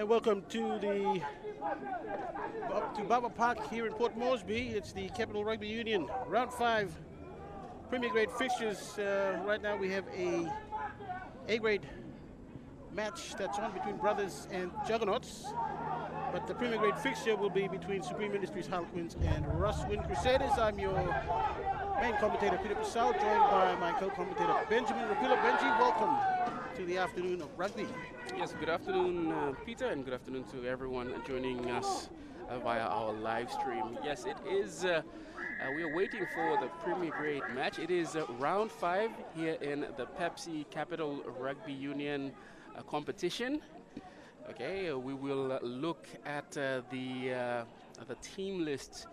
And welcome to Baba Park here in Port Moresby. It's the Capital Rugby Union Round 5 Premier Grade fixtures. Right now we have a A-grade match that's on between Brothers and Juggernauts. But the Premier Grade fixture will be between Supreme Industries Harlequins and RUSWIN Crusaders. I'm your main commentator, Peter Passau, joined by my co-commentator, Benjamin Rapilla. Benji, welcome to the afternoon of rugby. Yes, good afternoon, Peter, and good afternoon to everyone joining us via our live stream. Yes, it is, we are waiting for the Premier Grade match. It is round 5 here in the Pepsi Capital Rugby Union competition. Okay, we will look at the team list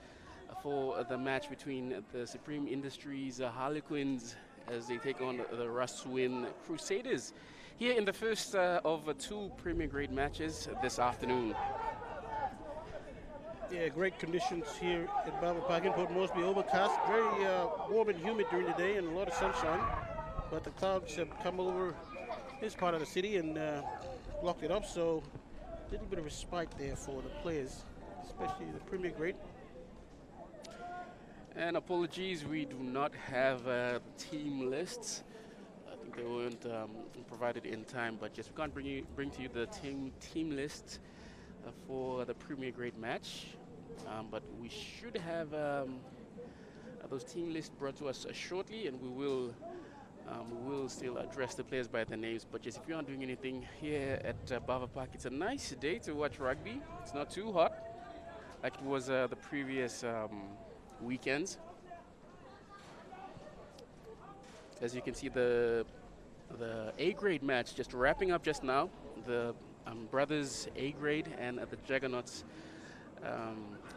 for the match between the Supreme Industries Harlequins as they take on the RUSWIN Crusaders here in the first of 2 Premier Grade matches this afternoon. Yeah, great conditions here at Baba Park in Port Moresby. Overcast, very warm and humid during the day and a lot of sunshine. But the clouds have come over this part of the city and blocked it up, so a little bit of respite there for the players, especially the Premier Grade. And apologies, we do not have the team lists. I think they weren't provided in time, but just we can't bring to you the team list for the Premier Grade match. But we should have those team lists brought to us shortly, and we will still address the players by their names. But just if you aren't doing anything here at Bava Park, it's a nice day to watch rugby. It's not too hot like it was the previous weekends. As you can see, the A-grade match just wrapping up just now. The Brothers A-grade and the Juggernauts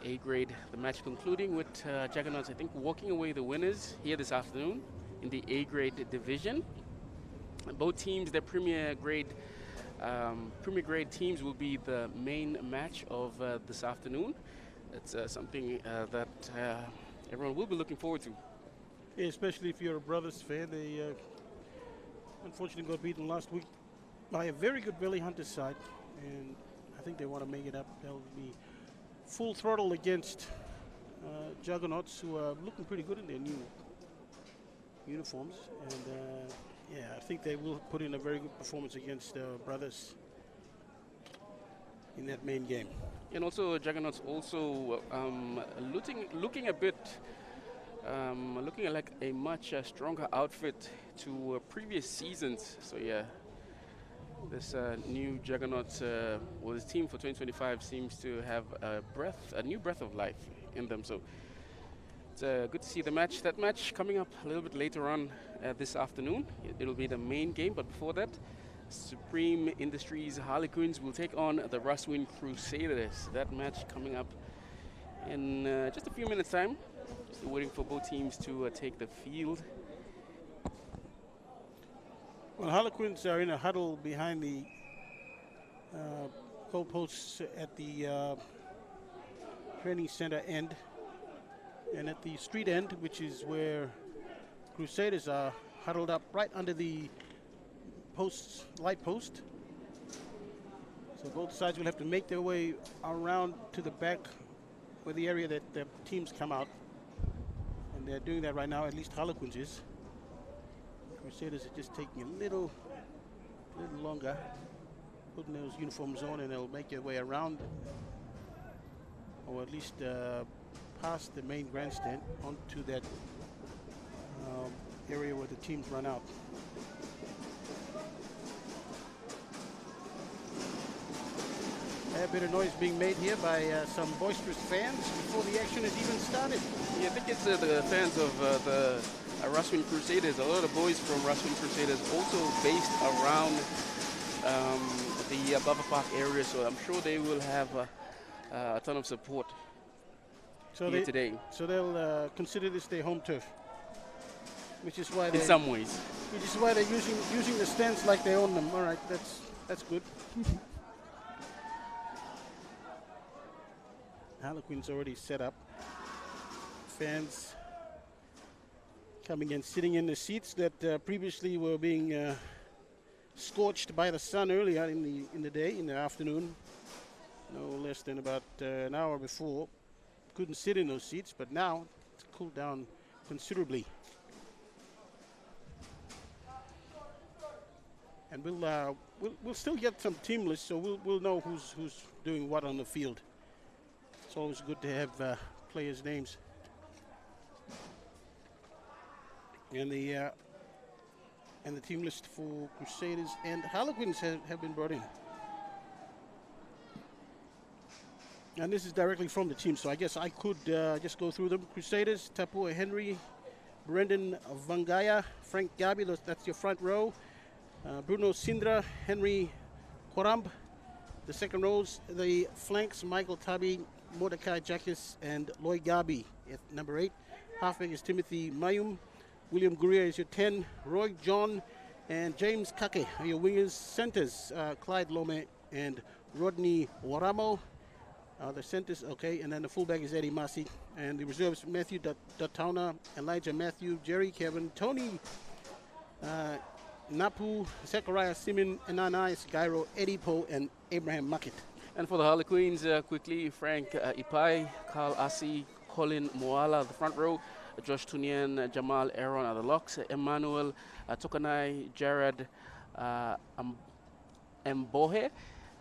A-grade. The match concluding with Juggernauts, I think, walking away the winners here this afternoon in the A-grade division. Both teams, their Premier Grade teams will be the main match of this afternoon. It's something that everyone will be looking forward to. Yeah, especially if you're a Brothers fan. They unfortunately got beaten last week by a very good Valley Hunters side, and I think they want to make it up. They'll be full throttle against Juggernauts, who are looking pretty good in their new uniforms. And yeah, I think they will put in a very good performance against Brothers in that main game. And also Juggernauts also looking a bit looking like a much stronger outfit to previous seasons. So yeah, this new Juggernauts, well, this team for 2025 seems to have a new breath of life in them. So it's good to see the match. That match coming up a little bit later on this afternoon. It'll be the main game, but before that, Supreme Industries Harlequins will take on the RUSWIN Crusaders. That match coming up in just a few minutes' time. Still waiting for both teams to take the field. Well, Harlequins are in a huddle behind the goalposts at the training center end, and at the street end, which is where Crusaders are huddled up right under the light post. So both sides will have to make their way around to the back where the area that the teams come out. And they're doing that right now, at least Harlequins is. Crusaders are just taking a little longer, putting those uniforms on, and they'll make their way around, or at least past the main grandstand onto that area where the teams run out. A bit of noise being made here by some boisterous fans before the action has even started. Yeah, I think it's the fans of the RUSWIN Crusaders. A lot of boys from RUSWIN Crusaders also based around the Baba Park area, so I'm sure they will have a ton of support here today. So they'll consider this their home turf, which is why in some ways. Which is why they're using the stands like they own them. All right, that's good. Harlequins already set up. Fans coming and sitting in the seats that previously were being scorched by the sun earlier in the day, in the afternoon. no less than about an hour before. Couldn't sit in those seats, but now it's cooled down considerably. And we'll still get some team lists, so we'll know who's doing what on the field. It's always good to have players' names. And the team list for Crusaders and Harlequins have been brought in. And this is directly from the team, so I guess I could just go through them. Crusaders, Tapua Henry, Brendan Vangaya, Frank Gabi, that's your front row. Bruno Sindra, Henry Koramb. The second rows, the flanks, Michael Tabi, Mordecai Jackus, and Lloyd Gabi at number 8. Halfback is Timothy Mayum. William Guria is your 10. Roy John and James Kake are your wingers. Centers, Clyde Lome and Rodney Waramo. The centers, okay, and then the fullback is Eddie Masi. And the reserves, Matthew Datauna, Elijah Matthew, Jerry Kevin, Tony Napu, Zechariah Simon, Ananias Gairo, Eddie Poe, and Abraham Muckett. And for the Harlequins, quickly, Frank Ipai, Carl Asi, Colin Moala, the front row, Josh Tunian, Jamal Aaron are the locks, Emmanuel Tokanai, Jared Mbohe,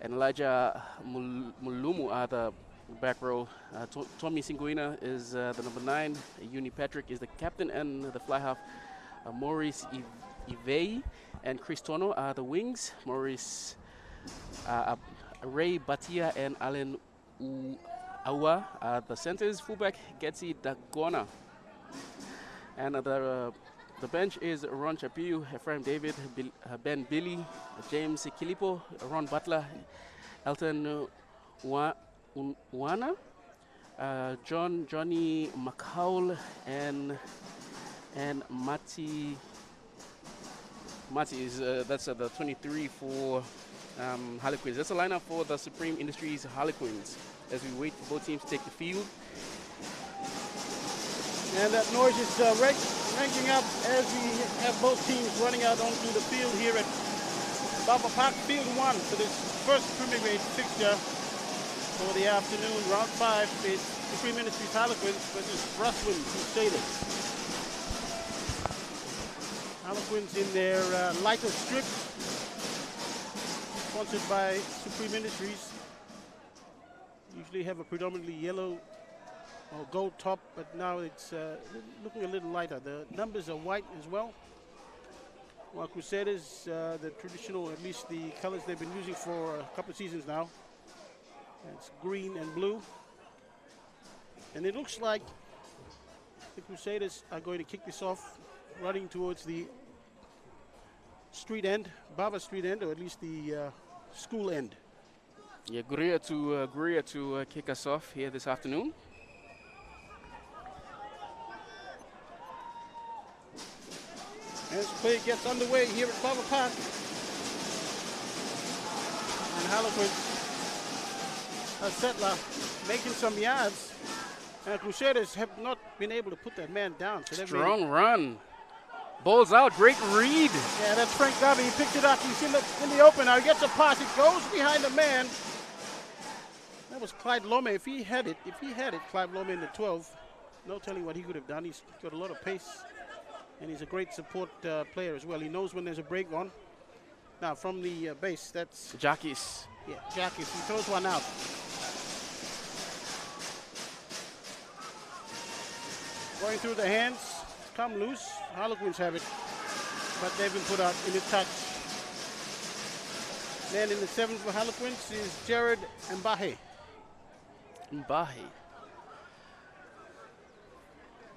and Elijah Mulumu are the back row. Tommy Singuina is the number 9. Uni Patrick is the captain and the fly half. Maurice Ivei and Chris Tono are the wings. Maurice Ray Batia and Alan Awa are the centers. Fullback Getsi Dagona. And the bench is Ron Chapiu, Ephraim David, Ben Billy, James Kilipo, Ron Butler, Elton Wana, Johnny McCowell, and Mati is that's the 23 for Harlequins. That's a lineup for the Supreme Industries Harlequins as we wait for both teams to take the field. And that noise is ranking up as we have both teams running out onto the field here at Baba Park, Field 1 for this first Premier Grade fixture for the afternoon. Round 5 is Supreme Industries Harlequins versus RUSWIN Crusaders. Harlequins in their lighter strip, sponsored by Supreme Industries. Usually have a predominantly yellow or gold top, but now it's looking a little lighter. The numbers are white as well. While Crusaders, the traditional, at least the colors they've been using for a couple of seasons now, it's green and blue. And it looks like the Crusaders are going to kick this off, running towards the street end, Baba Street end, or at least the school end. Yeah, Guria to kick us off here this afternoon. As play gets underway here at Baba Park. And Harlequins, a settler, making some yards. And Crusaders have not been able to put that man down. So strong run. Ball's out, great read. Yeah, that's Frank Garvey. He picked it up. He's in the open now. He gets a pass. It goes behind the man. That was Clyde Lome. If he had it, Clyde Lome in the 12, no telling what he could have done. He's got a lot of pace. And he's a great support player as well. He knows when there's a break on. Now from the base, that's Jackis. Yeah, Jackis. He throws one out. Going through the hands, come loose. Harlequins have it, but they've been put out in a touch. Then in the 7th for Harlequins is Jared Mbahe.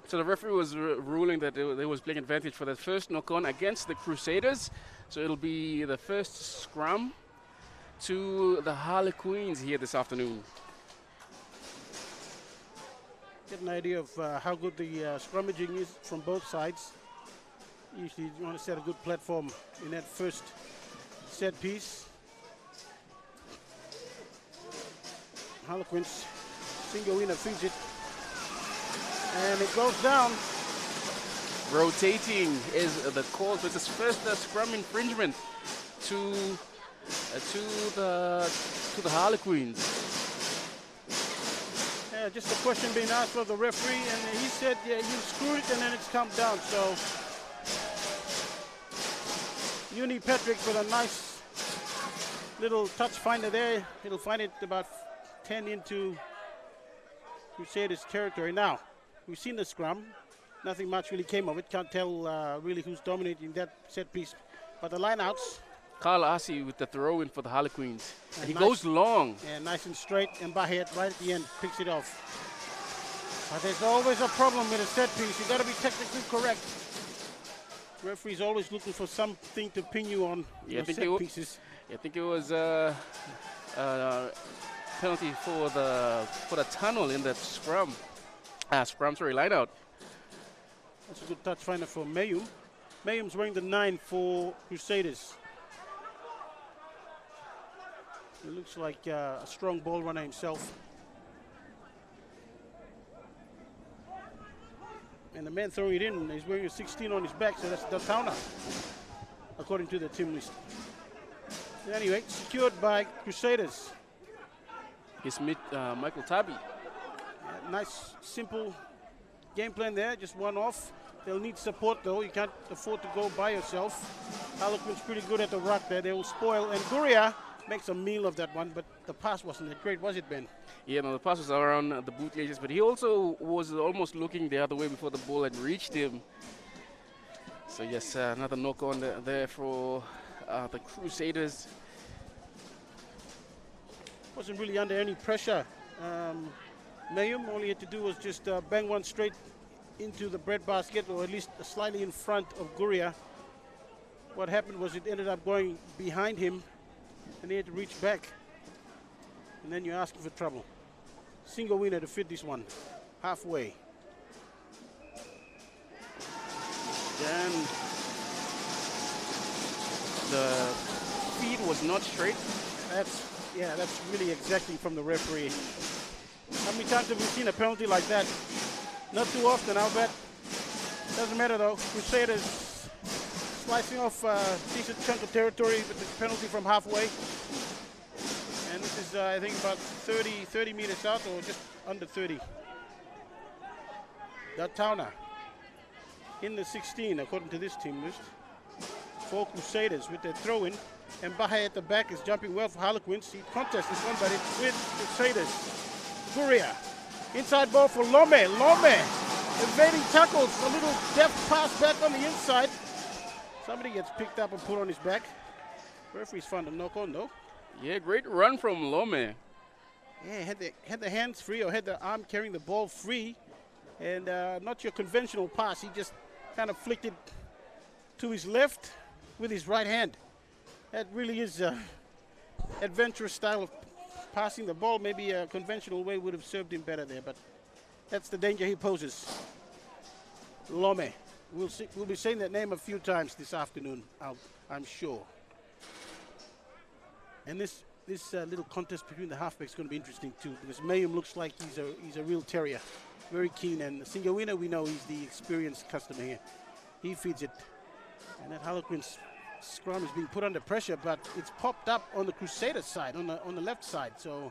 So the referee was ruling that there was playing advantage for that first knock-on against the Crusaders. So it'll be the first scrum to the Harlequins here this afternoon. Get an idea of how good the scrummaging is from both sides. Usually you want to set a good platform in that first set piece. Harlequins, Singoina feeds it. And it goes down. Rotating is the call. So it's his first scrum infringement to the Harlequins. Yeah, just a question being asked of the referee, and he said, yeah, you screwed it, and then it's come down. So, Uni Patrick with a nice little touch finder there. He'll find it about 10 into Crusaders territory. Now, we've seen the scrum. Nothing much really came of it. Can't tell really who's dominating that set piece. But the lineouts. Carl Asi with the throw in for the Harlequins. And he nice, goes long. Yeah, nice and straight. And Bahet right at the end picks it off. But there's always a problem with a set piece. You've got to be technically correct. Referee's always looking for something to pin you on set pieces. I think it was penalty for the tunnel in that scrum. Line out. That's a good touch finder for Mayum. Mayum's wearing the 9 for Crusaders. It looks like a strong ball runner himself. And the man throwing it in is wearing a 16 on his back, so that's Datana, according to the team list. Anyway, secured by Crusaders. It's Michael Tabi. Nice, simple game plan there, just one off. They'll need support though, you can't afford to go by yourself. Harlequins pretty good at the ruck there, they will spoil. And Guria makes a meal of that one, but the pass wasn't that great, was it, Ben? Yeah, no, the pass was around the boot edges, but he also was almost looking the other way before the ball had reached him. So yes, another knock on there for the Crusaders. Wasn't really under any pressure. Mayum, all he had to do was just bang one straight into the breadbasket, or at least slightly in front of Guria. What happened was it ended up going behind him, and he had to reach back. And then you're asking for trouble. Single winner to fit this one, halfway. Then the feed was not straight. That's really exacting from the referee. How many times have we seen a penalty like that? Not too often, I'll bet. Doesn't matter though. Crusaders slicing off a decent chunk of territory with the penalty from halfway. And this is, I think, about 30 meters out, or just under 30. Datana in the 16, according to this team list. For Crusaders with their throw-in. And Bahe at the back is jumping well for Harlequins. He contests this one, but it's with Crusaders. Guria. Inside ball for Lome. Lome evading tackles. A little deft pass back on the inside. Somebody gets picked up and put on his back. Referee's found a knock on though. Yeah, great run from Lome. Yeah, had the hands free, or had the arm carrying the ball free. And not your conventional pass. He just kind of flicked it to his left with his right hand. That really is adventurous style of passing the ball. Maybe a conventional way would have served him better there, but that's the danger he poses. Lome. We'll be saying that name a few times this afternoon, I'm sure. And this little contest between the halfbacks is going to be interesting too, because Mayum looks like he's a real terrier, very keen. And Singawina, we know he's the experienced customer here. He feeds it, and that Harlequins scrum is being put under pressure, but it's popped up on the Crusaders side, on the left side. So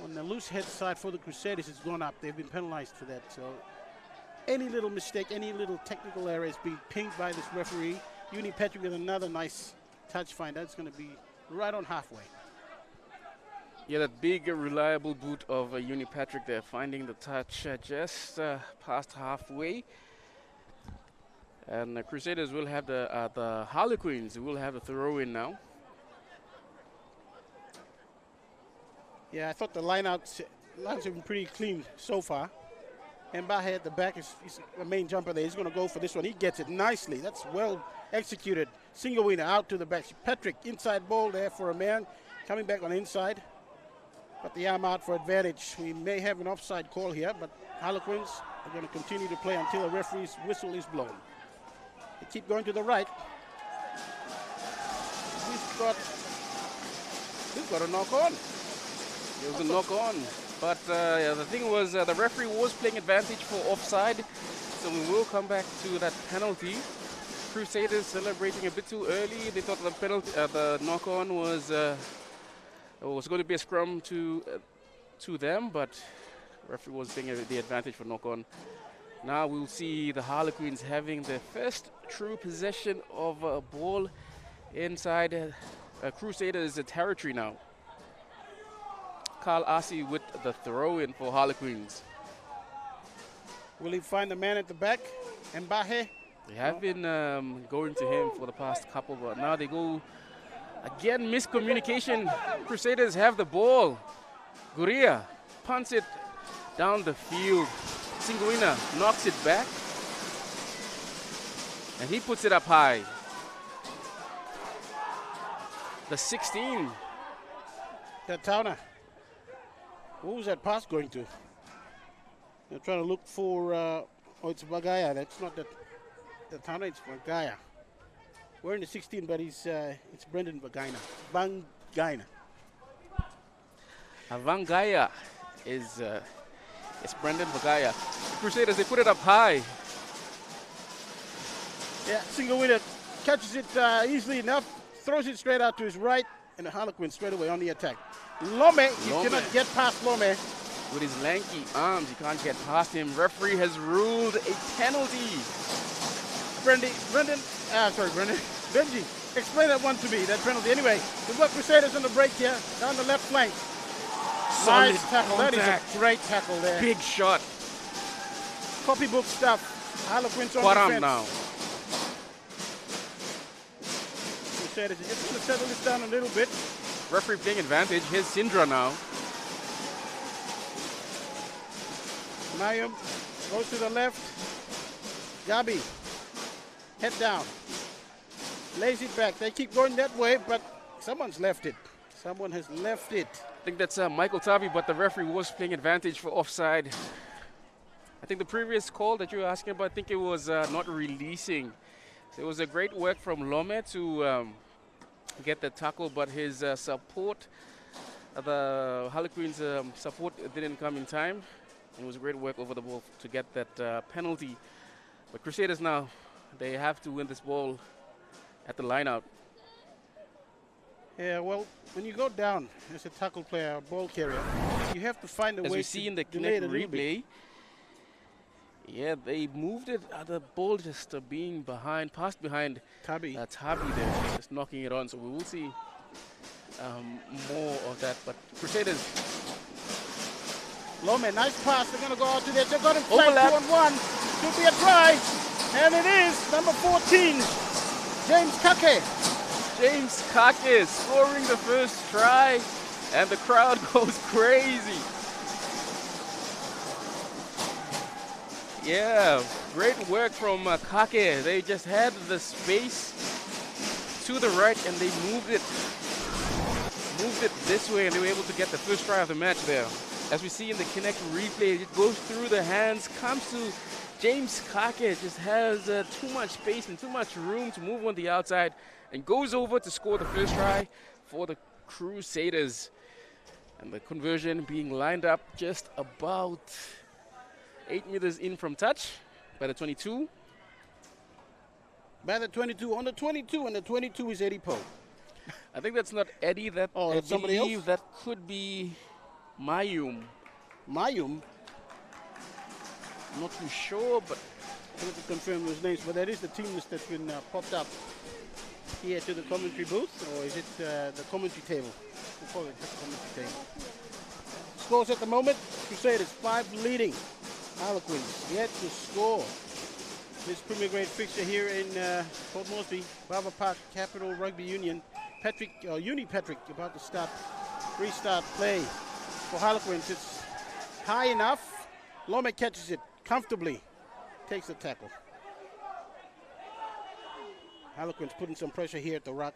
on the loose head side for the Crusaders, it's gone up. They've been penalized for that. So any little mistake, any little technical error is being pinged by this referee. Uni Patrick with another nice touch find. That's going to be right on halfway. Yeah, that big, reliable boot of Uni Patrick there, finding the touch just past halfway. And the Crusaders will have the Harlequins will have the throw-in now. Yeah, I thought the lines have been pretty clean so far. And Bahe at the back is the main jumper there. He's going to go for this one. He gets it nicely. That's well executed. Single winner out to the back. Patrick, inside ball there for a man. Coming back on the inside. But the arm out for advantage. We may have an offside call here, but Harlequins are going to continue to play until a referee's whistle is blown. They keep going to the right. We've got a knock on. It was a knock on. But yeah, the thing was, the referee was playing advantage for offside. So we will come back to that penalty. Crusaders celebrating a bit too early. They thought the penalty, the knock on was going to be a scrum to them, but Referee was taking the advantage for knock-on. Now we'll see the Harlequins having their first true possession of a ball inside Crusaders' territory now. Carl Asi with the throw-in for Harlequins. Will he find the man at the back? Mbahe? They have been going to him for the past couple, but now they go again. Miscommunication. Crusaders have the ball. Guria punts it down the field. Singuina knocks it back, and he puts it up high. The 16. Tatana. What was that pass going to? They're trying to look for, oh, it's Bagaya. That's not the Tatana, it's Bagaya. We're in the 16, but it's Brendan Bagaina. Bangaina. Vangaya is it's Brendan Bagaya. Crusaders, they put it up high. Yeah, single winner catches it easily enough, throws it straight out to his right, and the Harlequins straight away on the attack. Lome, you cannot get past Lome. With his lanky arms, you can't get past him. Referee has ruled a penalty. Benji, explain that one to me, that penalty. Anyway, we've got Crusaders on the break here, down the left flank. Solid nice tackle. contact. That is a great tackle there. Big shot. Copybook stuff. Harlequins on Quaram defense. now. Crusaders are just going to settle this down a little bit. Referee playing advantage. Here's Sindra now. Mayum goes to the left. Gabi, head down. Lays it back. They keep going that way, but someone's left it. Someone has left it. I think that's Michael Tavi, but the referee was playing advantage for offside. I think the previous call that you were asking about, I think it was not releasing. It was a great work from Lome to get the tackle, but his support, the Harlequins' support didn't come in time. It was great work over the ball to get that penalty. But Crusaders now, they have to win this ball at the line-out. Yeah, well, when you go down as a tackle player, a ball carrier, you have to find a way to As we see in the delay it Kinect a little bit. replay, yeah, they moved it. The ball just being behind, passed behind Tabi. Tabi there, just knocking it on. So we will see more of that. But Crusaders. Lome, nice pass. They're going to go out to there. They've got him flanked Overlap. 2-on-1. Should be a try. And it is number 14, James Kake. James Kake scoring the first try, and the crowd goes crazy. Yeah, great work from Kake. They just had the space to the right, and they moved it this way, and they were able to get the first try of the match there. As we see in the Kinect replay, it goes through the hands, comes to James Kake, just has too much space and too much room to move on the outside, and goes over to score the first try for the Crusaders. And the conversion being lined up just about 8 meters in from touch by the 22. By the 22, on the 22, and the 22 is Eddie Poe. I think that's not Eddie, that I that's somebody else? believe that could be Mayum. Mayum, I'm not too sure, but I have to confirm those names, but that is the team list that's been popped up here to the commentary booth, or is it the commentary table? We'll call it the commentary table. Scores at the moment, Crusaders 5 leading. Harlequins yet to score. This Premier Grade fixture here in Port Moresby, Bava Park Capital Rugby Union. Uni Patrick about to start, restart play for Harlequins. It's high enough. Lome catches it comfortably, takes the tackle. Harlequins putting some pressure here at the ruck.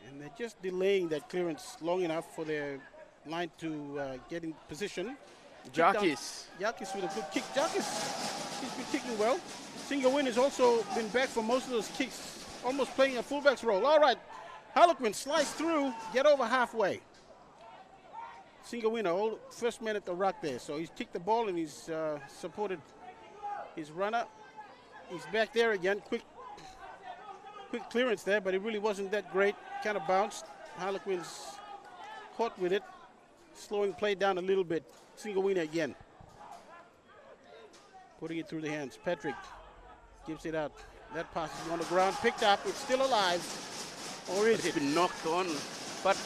And they're just delaying that clearance long enough for their line to get in position. Jakis. Jakis with a good kick. Jakis, he's been kicking well. Single-Win has also been back for most of those kicks, almost playing a fullback's role. All right, Harlequin slice through, get over halfway. Single-Winner, first man at the ruck there. So he's kicked the ball and he's supported his runner. He's back there again. Quick clearance there, but it really wasn't that great. Kind of bounced. Harlequins caught with it. slowing play down a little bit. Single winner again. Putting it through the hands. Patrick gives it out. That pass is on the ground, picked up. It's still alive. Or is it? It's been knocked on. But,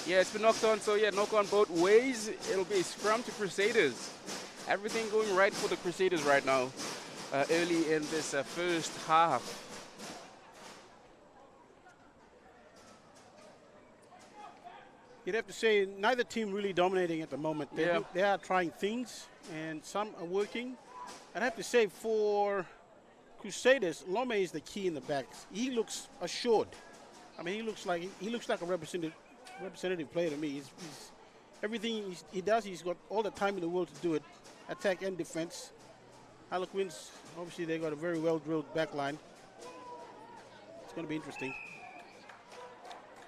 yeah, it's been knocked on. So, yeah, knock on both ways. It'll be a scrum to Crusaders. Everything going right for the Crusaders right now, early in this first half. You'd have to say neither team really dominating at the moment. They are trying things, and some are working. I'd have to say for Crusaders, Lome is the key in the back. He looks assured. I mean, he looks like a representative player to me. He's everything he does, he's got all the time in the world to do it, attack and defense. Harlequins, obviously, they got a very well-drilled back line. It's going to be interesting.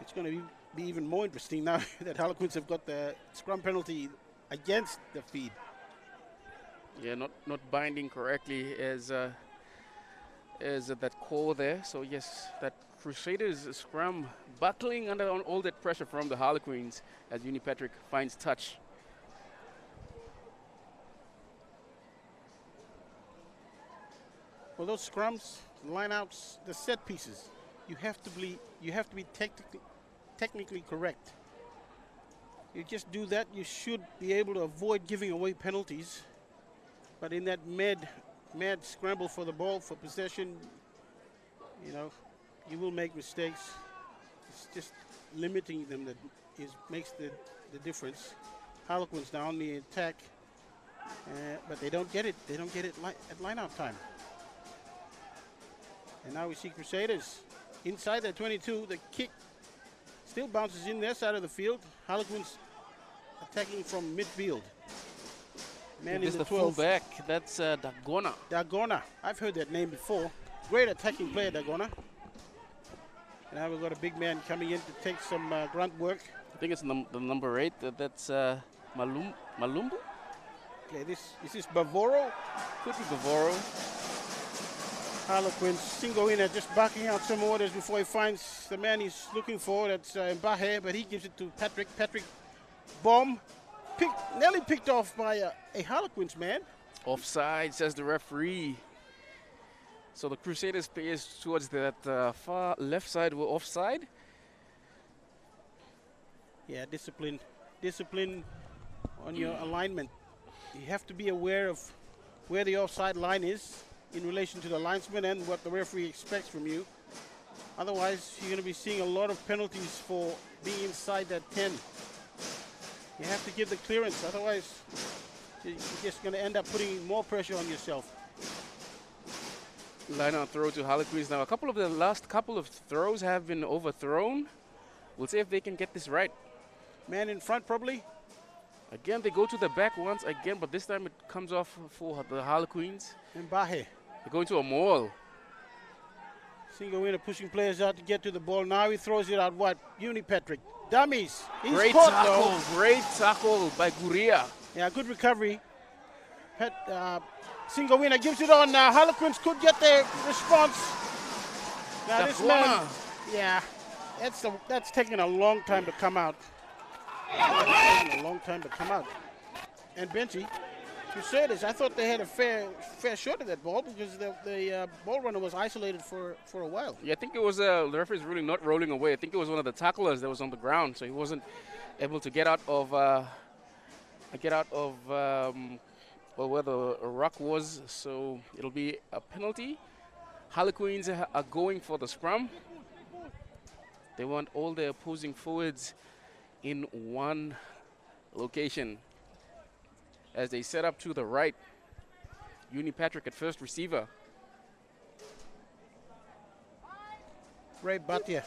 It's going to be even more interesting now that Harlequins have got the scrum penalty against the feed. Yeah, not binding correctly as that call there. So yes, that Crusaders scrum buckling under all that pressure from the Harlequins as Uni Patrick finds touch. Well, those scrums, lineouts, the set pieces, you have to be technically correct. You just do that, you should be able to avoid giving away penalties. But in that mad scramble for the ball, for possession, you know, you will make mistakes. It's just limiting them that makes the difference. Harlequins now on the attack, but they don't get it. They don't get it at line-out time. And now we see Crusaders inside their 22. The kick still bounces in their side of the field. Harlequins attacking from midfield. Man in the 12. Fullback. That's Dagona. Dagona. I've heard that name before. Great attacking player, Dagona. And now we've got a big man coming in to take some grunt work. I think it's the number 8. That's Malumbu. Okay, is this Bavoro? Could be Bavoro. Harlequins, Singo in there, just backing out some orders before he finds the man he's looking for. That's Mbahe, but he gives it to Patrick. Patrick, bomb, nearly picked off by a Harlequins man. Offside, says the referee. So the Crusaders players towards that far left side were offside. Yeah, discipline on your alignment. You have to be aware of where the offside line is in relation to the linesman and what the referee expects from you. Otherwise, you're going to be seeing a lot of penalties for being inside that 10. You have to give the clearance, otherwise you're just going to end up putting more pressure on yourself. Line out throw to Harlequins now. A couple of the last couple of throws have been overthrown. We'll see if they can get this right. Man in front probably. Again, they go to the back once again, but this time it comes off for the Harlequins. Mbahe. They're going to a maul. Single winner pushing players out to get to the ball. Now he throws it out. What? Uni Patrick. Dummies. He's great caught, tackle. though. Great tackle by Guria. Yeah, good recovery. Single winner gives it on. Harlequins could get their response. Now this man, yeah, that's taking a long time to come out. That's taking a long time to come out. And Benji, Crusaders, I thought they had a fair shot at that ball because the ball runner was isolated for a while. Yeah, I think it was the referee's ruling not rolling away. I think it was one of the tacklers that was on the ground, so he wasn't able to get out of where the rock was. So it'll be a penalty. Harlequins are going for the scrum. They want all their opposing forwards in one location. As they set up to the right, Uni Patrick at first receiver. Ray Bhatia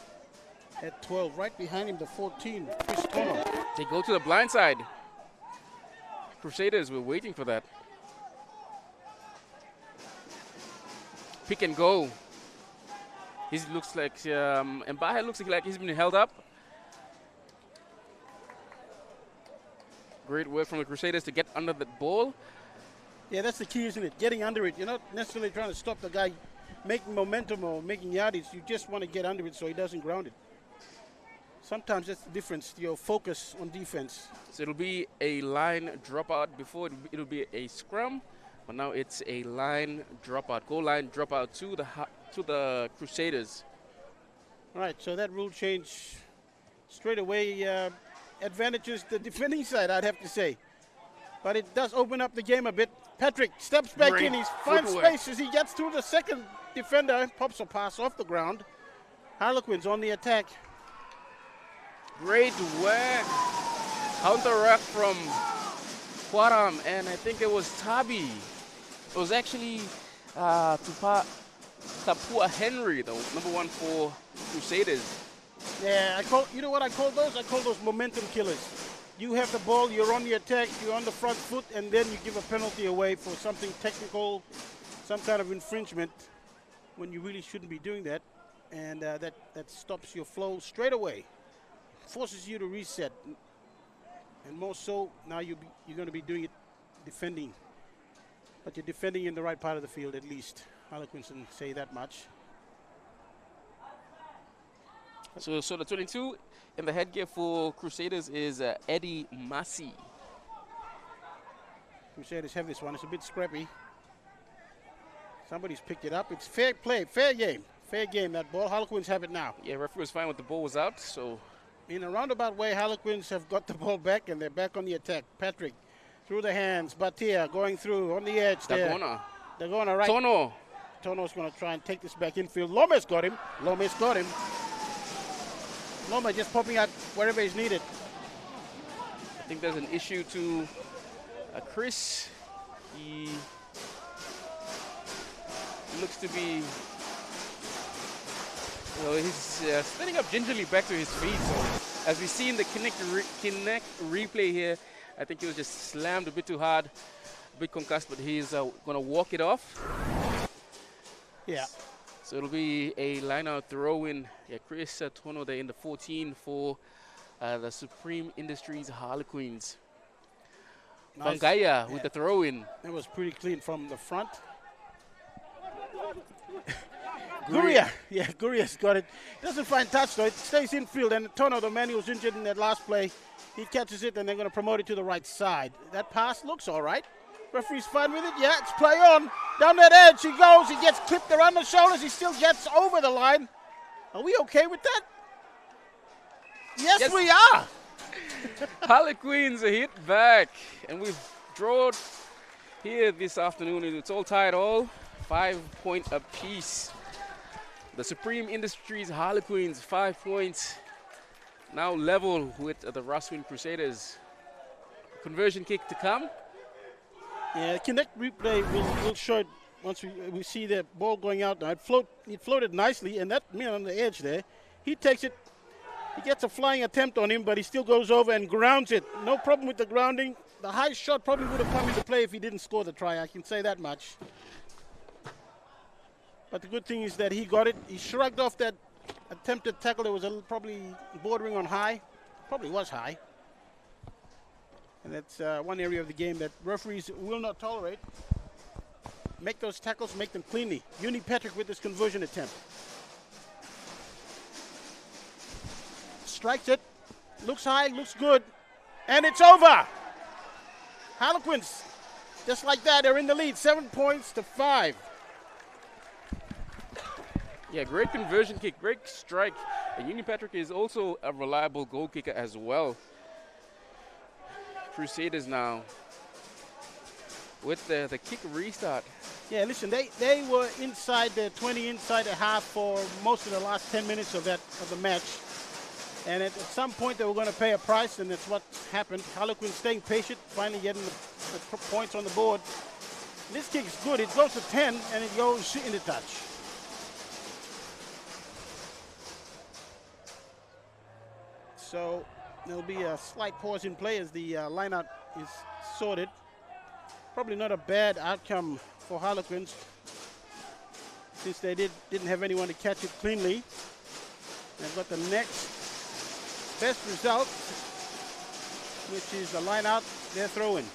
at 12, right behind him, the 14, Chris Tono. They go to the blind side. Crusaders were waiting for that. Pick and go. He looks like, Mbahe looks like he's been held up. Great work from the Crusaders to get under the ball. Yeah, that's the key, isn't it? Getting under it. You're not necessarily trying to stop the guy making momentum or making yardage. You just want to get under it so he doesn't ground it. Sometimes that's the difference, your focus on defense. So it'll be a line dropout. Before it'll be a scrum, but now it's a line dropout, goal line dropout to the Crusaders. All right, so that rule change straight away advantages the defending side, I'd have to say. But it does open up the game a bit. Patrick steps back in. He finds space as he gets through the second defender. Pops a pass off the ground. Harlequins on the attack. Great work. Counter-ruck from Kwaram, and I think it was Tabi. It was actually Tapua Henry, the number 1 for Crusaders. Yeah, you know what I call those? I call those momentum killers. You have the ball, you're on the attack, you're on the front foot, and then you give a penalty away for something technical, some kind of infringement, when you really shouldn't be doing that. And that stops your flow straight away, forces you to reset. And more so, now you're going to be doing it defending. But you're defending in the right part of the field, at least. Harlequins can say that much. So the 22 in the headgear for Crusaders is Eddie Massey. Crusaders have this one. It's a bit scrappy. Somebody's picked it up. It's fair play, fair game. Fair game, that ball. Harlequins have it now. Yeah, referee was fine with the ball was out, so. In a roundabout way, Harlequins have got the ball back, and they're back on the attack. Patrick, through the hands. Batia going through on the edge there. They're going to right. Tono's going to try and take this back infield. Loma's got him. Loma just popping out wherever he's needed. I think there's an issue to Chris. He looks to be, well, he's standing up gingerly back to his feet. So as we see in the Kinect replay here, I think he was just slammed a bit too hard, a bit concussed, but he's going to walk it off. Yeah. So it'll be a line-out throw-in. Yeah, Chris Tono there in the 14 for the Supreme Industries Harlequins. Nice. Fangaya with the throw-in. That was pretty clean from the front. Guria. Yeah, Guria's got it. Doesn't find touch, though. It stays infield. And Tono, the man who was injured in that last play, he catches it, and they're going to promote it to the right side. That pass looks all right. Referee's fine with it. Yeah, it's play on. Down that edge he goes. He gets clipped around the shoulders. He still gets over the line. Are we okay with that? Yes. We are. Harlequins are hit back. And we've drawn here this afternoon. It's all tied all. 5 point apiece. The Supreme Industries Harlequins, 5 points. Now level with the RUSWIN Crusaders. Conversion kick to come. Yeah, the Kinect replay will show it once we see the ball going out now. It floated nicely, and that man on the edge there, he takes it. He gets a flying attempt on him, but he still goes over and grounds it. No problem with the grounding. The high shot probably would have come into play if he didn't score the try. I can say that much. But the good thing is that he got it. He shrugged off that attempted tackle. It was probably bordering on high. Probably was high. And that's one area of the game that referees will not tolerate. Make those tackles, make them cleanly. Uni Patrick with this conversion attempt. Strikes it. Looks high, looks good. And it's over. Harlequins, just like that, they're in the lead. 7 points to 5. Yeah, great conversion kick, great strike. And Uni Patrick is also a reliable goal kicker as well. Crusaders now with the kick restart. Yeah, listen, they were inside the 20, inside the half for most of the last 10 minutes of the match. And at some point they were going to pay a price, and that's what happened. Harlequin staying patient, finally getting the points on the board. This kick is good. It goes to 10, and it goes into touch. So there'll be a slight pause in play as the lineup is sorted. Probably not a bad outcome for Harlequins, since they didn't have anyone to catch it cleanly. They've got the next best result, which is the line out, their throw-in.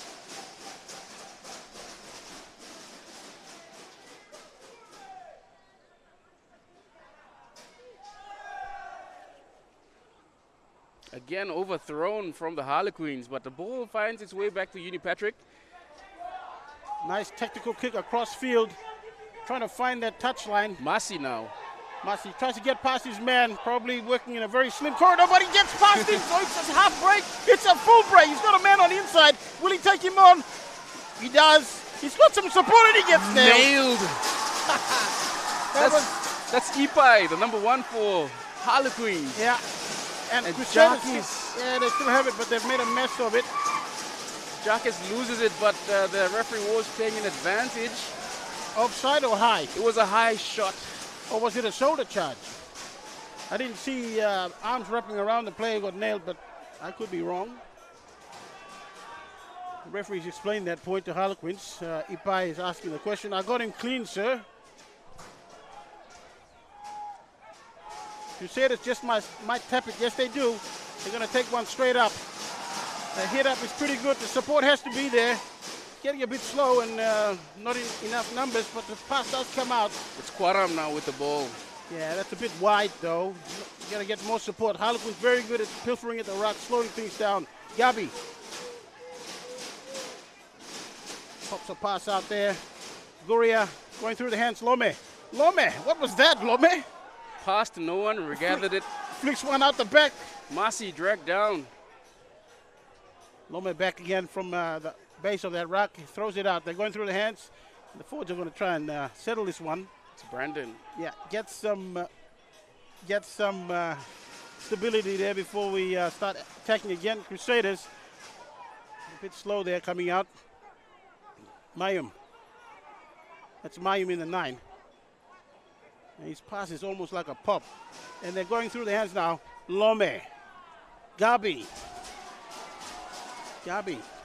Again, overthrown from the Harlequins, but the ball finds its way back to Uni Patrick. Nice tactical kick across field, trying to find that touchline. Masi now. Masi tries to get past his man, probably working in a very slim corridor, but he gets past him, so it's a half break. It's a full break. He's got a man on the inside. Will he take him on? He does. He's got some support and he gets nailed. That's Ipai, the number 1 for Harlequins. Yeah. And Crusaders, yeah, they still have it, but they've made a mess of it. Jacques loses it, but the referee was playing an advantage. Offside or high? It was a high shot. Or was it a shoulder charge? I didn't see arms wrapping around the player got nailed, but I could be wrong. The referee's explained that point to Harlequins. Ipai is asking the question. I got him clean, sir. Crusaders just might tap it. Yes, they do. They're going to take one straight up. The hit up is pretty good. The support has to be there. Getting a bit slow and not in enough numbers, but the pass does come out. It's Kwaram now with the ball. Yeah, that's a bit wide, though. You got to get more support. Harlequin's very good at pilfering at the ruck, slowing things down. Gabi pops a pass out there. Guria going through the hands. Lome, what was that, Lome? Pass to no one, regathered it. Flicks one out the back. Masi dragged down. Lome back again from the base of that rock. He throws it out. They're going through the hands. The forwards are going to try and settle this one. It's Brandon. Yeah, get some stability there before we start attacking again. Crusaders, a bit slow there coming out. Mayum. That's Mayum in the 9. And his pass is almost like a pop. And they're going through the hands now. Lome. Gabi,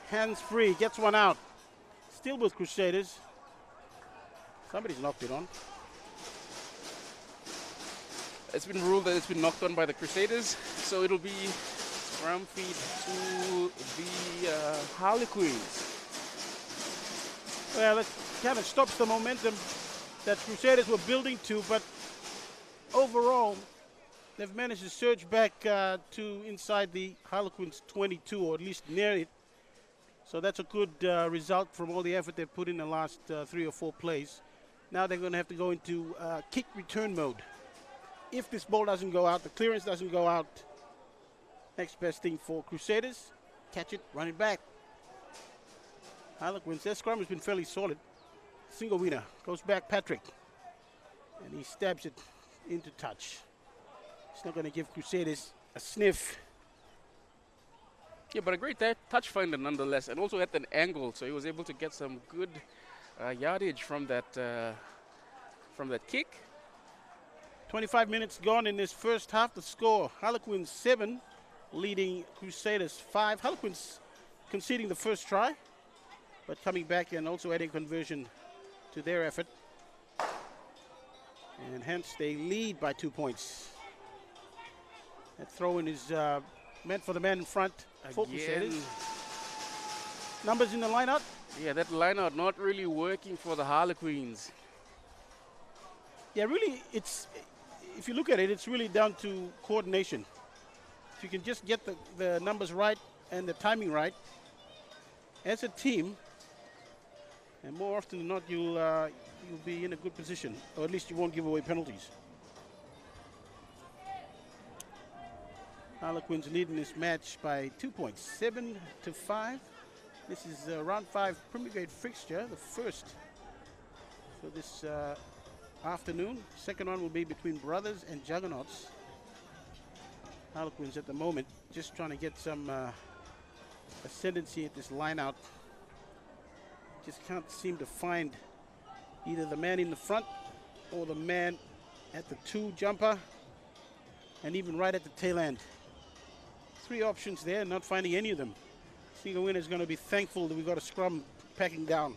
hands free, gets one out. Still with Crusaders. Somebody's knocked it on. It's been ruled that it's been knocked on by the Crusaders, so it'll be scrum feed to the Harlequins. Well, it kind of stops the momentum that Crusaders were building to, but overall, they've managed to surge back to inside the Harlequins 22, or at least near it. So that's a good result from all the effort they've put in the last 3 or 4 plays. Now they're going to have to go into kick return mode. If this ball doesn't go out, the clearance doesn't go out, next best thing for Crusaders, catch it, run it back. Harlequins, their scrum has been fairly solid. Single winner, goes back Patrick, and he stabs it into touch. It's not going to give Crusaders a sniff. Yeah, but a great touch finder nonetheless, and also at an angle, so he was able to get some good yardage from that kick. 25 minutes gone in this first half. The score, Harlequins 7, leading Crusaders 5. Harlequins conceding the first try, but coming back and also adding conversion to their effort. And hence they lead by 2 points. That throw-in is meant for the man in front for Crusaders. Numbers in the line-out? Yeah, that line-out not really working for the Harlequins. Yeah, really, if you look at it, it's really down to coordination. If you can just get the numbers right and the timing right, as a team, and more often than not, you'll be in a good position, or at least you won't give away penalties. Harlequins leading this match by 2 points, 7-5. This is a round 5 Premier Grade fixture, the first for this afternoon. Second one will be between Brothers and Juggernauts. Harlequins at the moment just trying to get some ascendancy at this line out. Just can't seem to find either the man in the front or the man at the 2 jumper, and even right at the tail end. 3 options there, not finding any of them. Single winner is going to be thankful that we got a scrum packing down.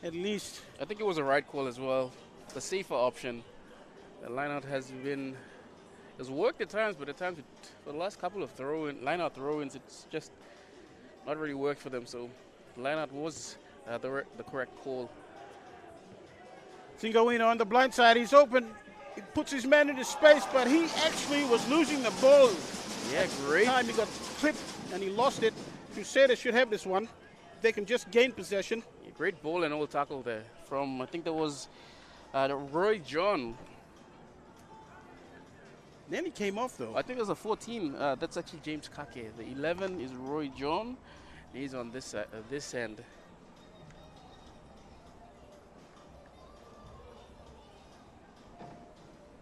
At least. I think it was a right call as well. The safer option. The lineout has worked at times, but at times for the last couple of lineout throw-ins, it's just not really worked for them. So lineout was the correct call. Single winner on the blind side. He's open. He puts his man into space, but he actually was losing the ball. Yeah, great. Time he got clipped and he lost it. Crusaders should have this one. They can just gain possession. Yeah, great ball and all tackle there from, I think that was Roy John. Then he came off though. I think there's a 14. That's actually James Kake. The 11 is Roy John. He's on this end.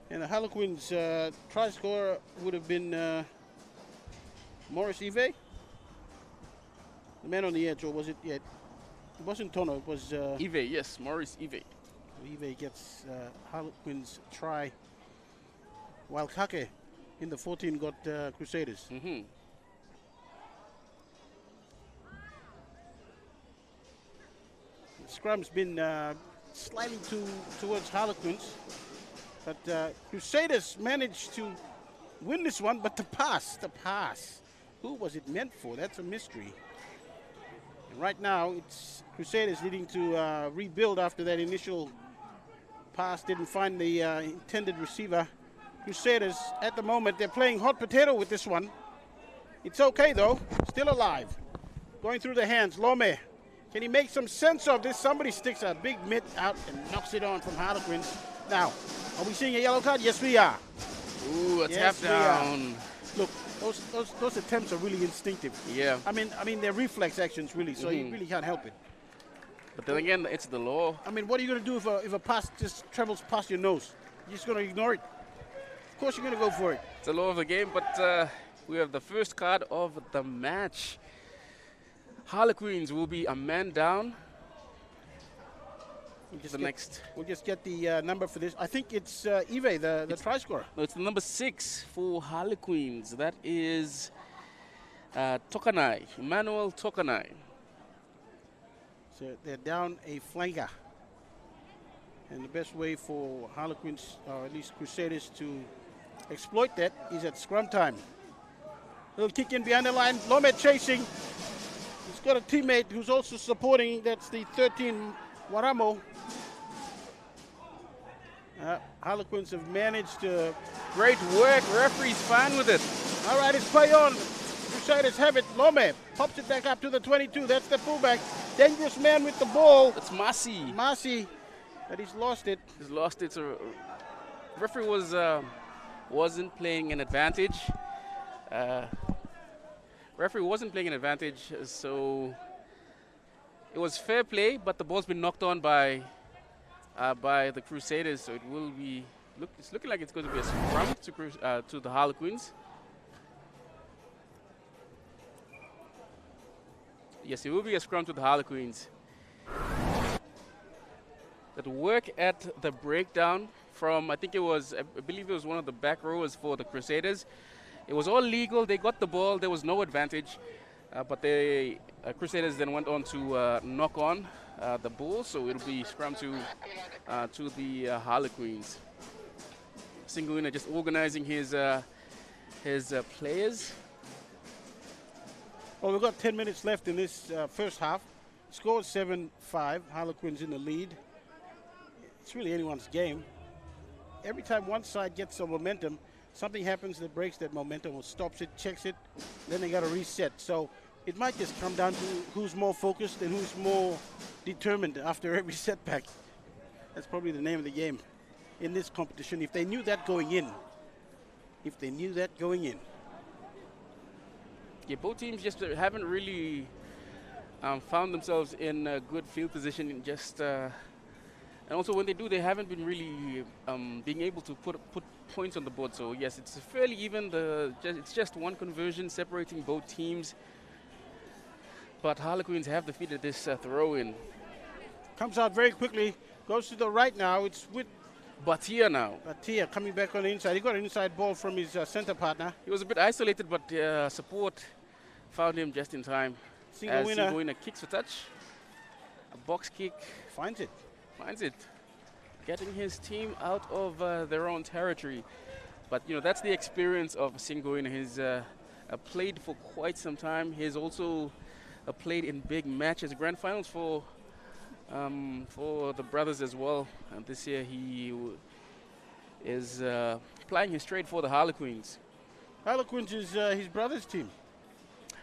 And the Harlequins try scorer would have been Morris Eve, the man on the edge, or was it? Yeah, it wasn't Tono. It was Eve, yes, Morris Eve. Eve gets Harlequins try, while Kake in the 14 got Crusaders. Mm-hmm. The scrum's been slightly towards Harlequins, but Crusaders managed to win this one. But the pass, who was it meant for? That's a mystery. And right now, it's Crusaders needing to rebuild after that initial pass didn't find the intended receiver. Crusaders, at the moment, they're playing hot potato with this one. It's okay, though. Still alive. Going through the hands. Lome. Can he make some sense of this? Somebody sticks a big mitt out and knocks it on from Harlequins. Now, are we seeing a yellow card? Yes, we are. Ooh, a Yes, tap down. Look, those attempts are really instinctive. Yeah. I mean, they're reflex actions, really, so you really can't help it. But then again, it's the law. I mean, what are you going to do if a pass just travels past your nose? You're just going to ignore it? Of course you're going to go for it. It's the law of the game, but we have the first card of the match. Harlequins will be a man down. We'll just get the number for this. I think it's Eve, the try scorer. No, it's the number 6 for Harlequins. That is Tokanai, Emmanuel Tokanai. So they're down a flanker. And the best way for Harlequins, or at least Crusaders, to exploit that is at scrum time. Little kick in behind the line. Lomet chasing. He's got a teammate who's also supporting. That's the 13, Waramo. Harlequins have managed to... Great work. Referee's fine with it. All right, it's play on. Crusaders have it. Lome pops it back up to the 22. That's the fullback. Dangerous man with the ball. It's Masi. Masi, but he's lost it. He's lost it. So referee wasn't playing an advantage. Referee wasn't playing an advantage, so it was fair play, but the ball's been knocked on by the Crusaders, so it will be. It's looking like it's going to be a scrum to the Harlequins. Yes, it will be a scrum to the Harlequins. That work at the breakdown from, I think it was, I believe it was one of the back rowers for the Crusaders. It was all legal. They got the ball. There was no advantage. But the Crusaders then went on to knock on the ball. So it'll be scrum to the Harlequins. Singuina just organizing his players. Well, we've got 10 minutes left in this first half. Score 7-5. Harlequins in the lead. It's really anyone's game. Every time one side gets some momentum, something happens that breaks that momentum or stops it, checks it, then they got to reset. So it might just come down to who's more focused and who's more determined after every setback. That's probably the name of the game in this competition. If they knew that going in. Yeah, both teams just haven't really found themselves in a good field position. And also when they do, they haven't been really being able to put points on the board. So yes, it's fairly even. It's just one conversion separating both teams. But Harlequins have defeated this throw-in. Comes out very quickly, goes to the right now. It's with Batia now. Batia coming back on the inside. He got an inside ball from his center partner. He was a bit isolated, but support found him just in time. Singuina kicks for touch. A box kick. Finds it. Getting his team out of their own territory. But, you know, that's the experience of Singuina. He's played for quite some time. He's also played in big matches, grand finals for the brothers as well. And this year he is plying his trade for the Harlequins. Harlequins is his brother's team.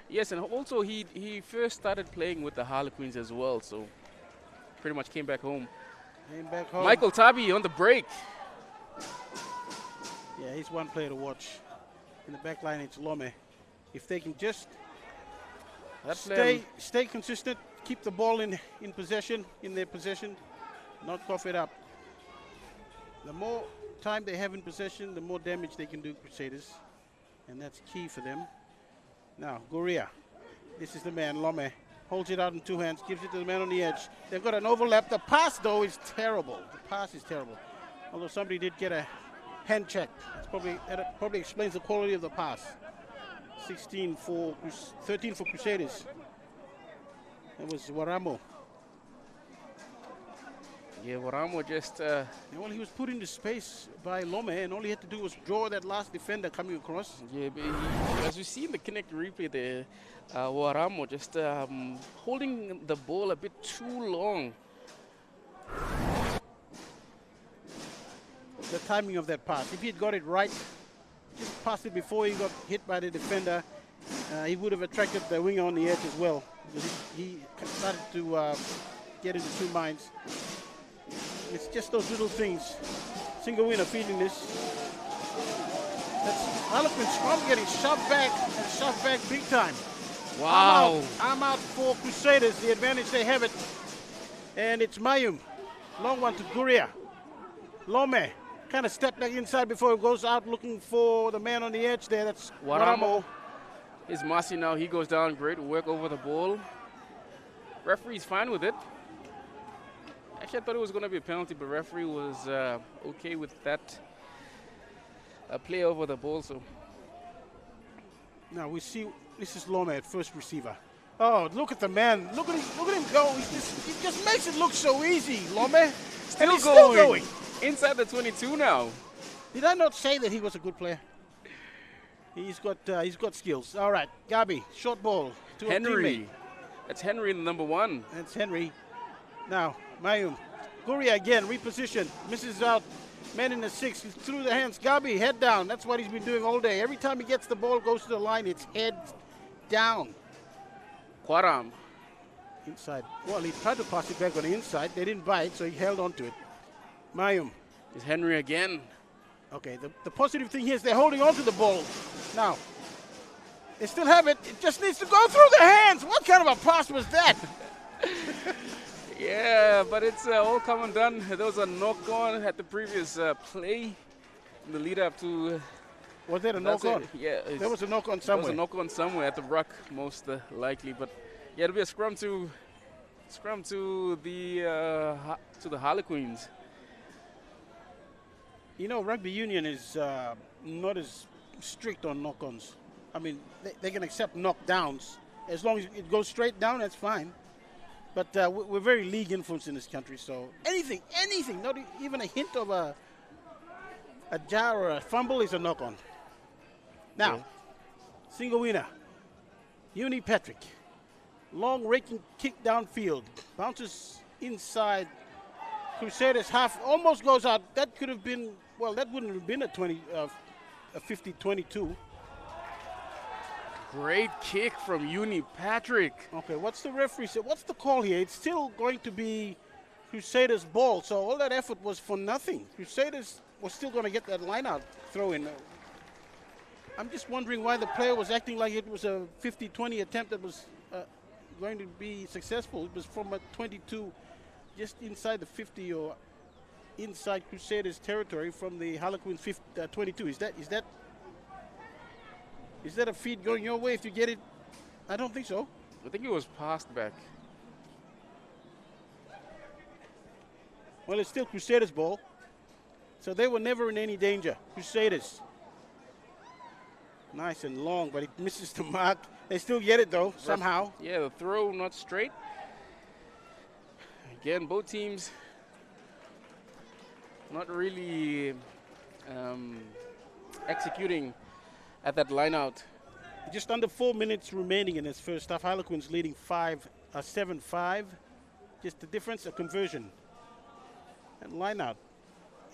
Yes, and also he first started playing with the Harlequins as well, so pretty much came back home. Came back home. Michael Tabi on the break. Yeah, he's one player to watch. In the back line, it's Lome. If they can just stay consistent, keep the ball in their possession, not cough it up. The more time they have in possession, the more damage they can do, Crusaders. And that's key for them. Now, Goria. This is the man, Lome. Holds it out in 2 hands, gives it to the man on the edge. They've got an overlap. The pass, though, is terrible. The pass is terrible. Although somebody did get a hand check. That probably explains the quality of the pass. 13 for Crusaders. That was Waramo. Yeah, Waramo just... well, he was put into space by Lome, and all he had to do was draw that last defender coming across. Yeah, but as you see in the Connect replay there, Waramo just holding the ball a bit too long. The timing of that pass. If he had got it right, just passed it before he got hit by the defender, he would have attracted the winger on the edge as well. Because he started to get into 2 minds. It's just those little things. Single winner feeding this. That's Harlequins scrum getting shoved back big time. Wow. I'm out for Crusaders. The advantage, they have it. And it's Mayum. Long one to Guria. Lome kind of stepped back inside before it goes out looking for the man on the edge there. That's Waramo. Is Masi now. He goes down. Great work over the ball. Referee's fine with it. Actually, I thought it was going to be a penalty, but referee was okay with that play over the ball. So now we see this is Lome at first receiver. Oh, look at the man! Look at him go! He just makes it look so easy, Lome. Still going inside the 22 now. Did I not say that he was a good player? He's got skills. All right, Gabi, short ball to Henry. A teammate. That's Henry in the number 1. That's Henry. Now, Mayum. Guria again, reposition. Misses out. Man in the 6. He's through the hands. Gabi, head down. That's what he's been doing all day. Every time he gets the ball, goes to the line, it's head down. Kwaram. Inside. Well, he tried to pass it back on the inside. They didn't bite, so he held on to it. Mayum. It's Henry again. Okay, the positive thing here is they're holding on to the ball. Now, they still have it. It just needs to go through their hands. What kind of a pass was that? Yeah, but it's all come and done. There was a knock-on at the previous play in the lead-up to... Was there a knock-on? Yeah. There was a knock-on somewhere. There was a knock-on somewhere at the ruck, most likely. But yeah, it'll be a scrum to the Harlequins. You know, rugby union is not as strict on knock-ons. I mean, they can accept knockdowns. As long as it goes straight down, that's fine. But we're very league influenced in this country, so anything, not even a hint of a jar or a fumble is a knock-on. Now, yeah. Single winner, Uni Patrick. Long raking kick downfield. Bounces inside. Crusaders half, almost goes out. That could have been, well, that wouldn't have been a 50-22. Great kick from Uni Patrick. Okay, what's the referee say? What's the call here? It's still going to be Crusaders' ball, so all that effort was for nothing. Crusaders was still going to get that line-out throw in. I'm just wondering why the player was acting like it was a 50-20 attempt that was going to be successful. It was from a 22, just inside the 50 or inside Crusaders' territory from the Harlequins 22. Is that a feed going your way if you get it? I don't think so. I think it was passed back. Well, it's still Crusaders' ball. So they were never in any danger. Crusaders. Nice and long, but it misses the mark. They still get it, though, somehow. Yeah, the throw not straight. Again, both teams not really executing at that line out. Just under 4 minutes remaining in this first half. Harlequins leading 7-5. Just the difference, a conversion. And line out.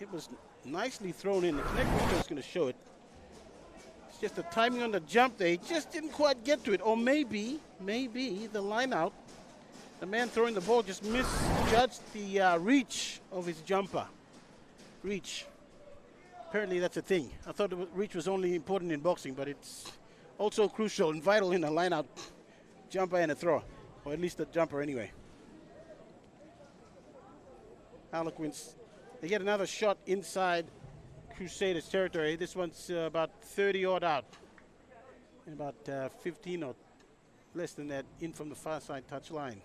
It was nicely thrown in. The connect is going to show it. It's just the timing on the jump there. He just didn't quite get to it. Or maybe the line out, the man throwing the ball just misjudged the reach of his jumper. Reach. Apparently that's a thing. I thought reach was only important in boxing, but it's also crucial and vital in a line out jumper and a throw. Or at least a jumper anyway. Harlequins, they get another shot inside Crusaders territory. This one's about 30 odd out. And about 15 or less than that in from the far side touch line.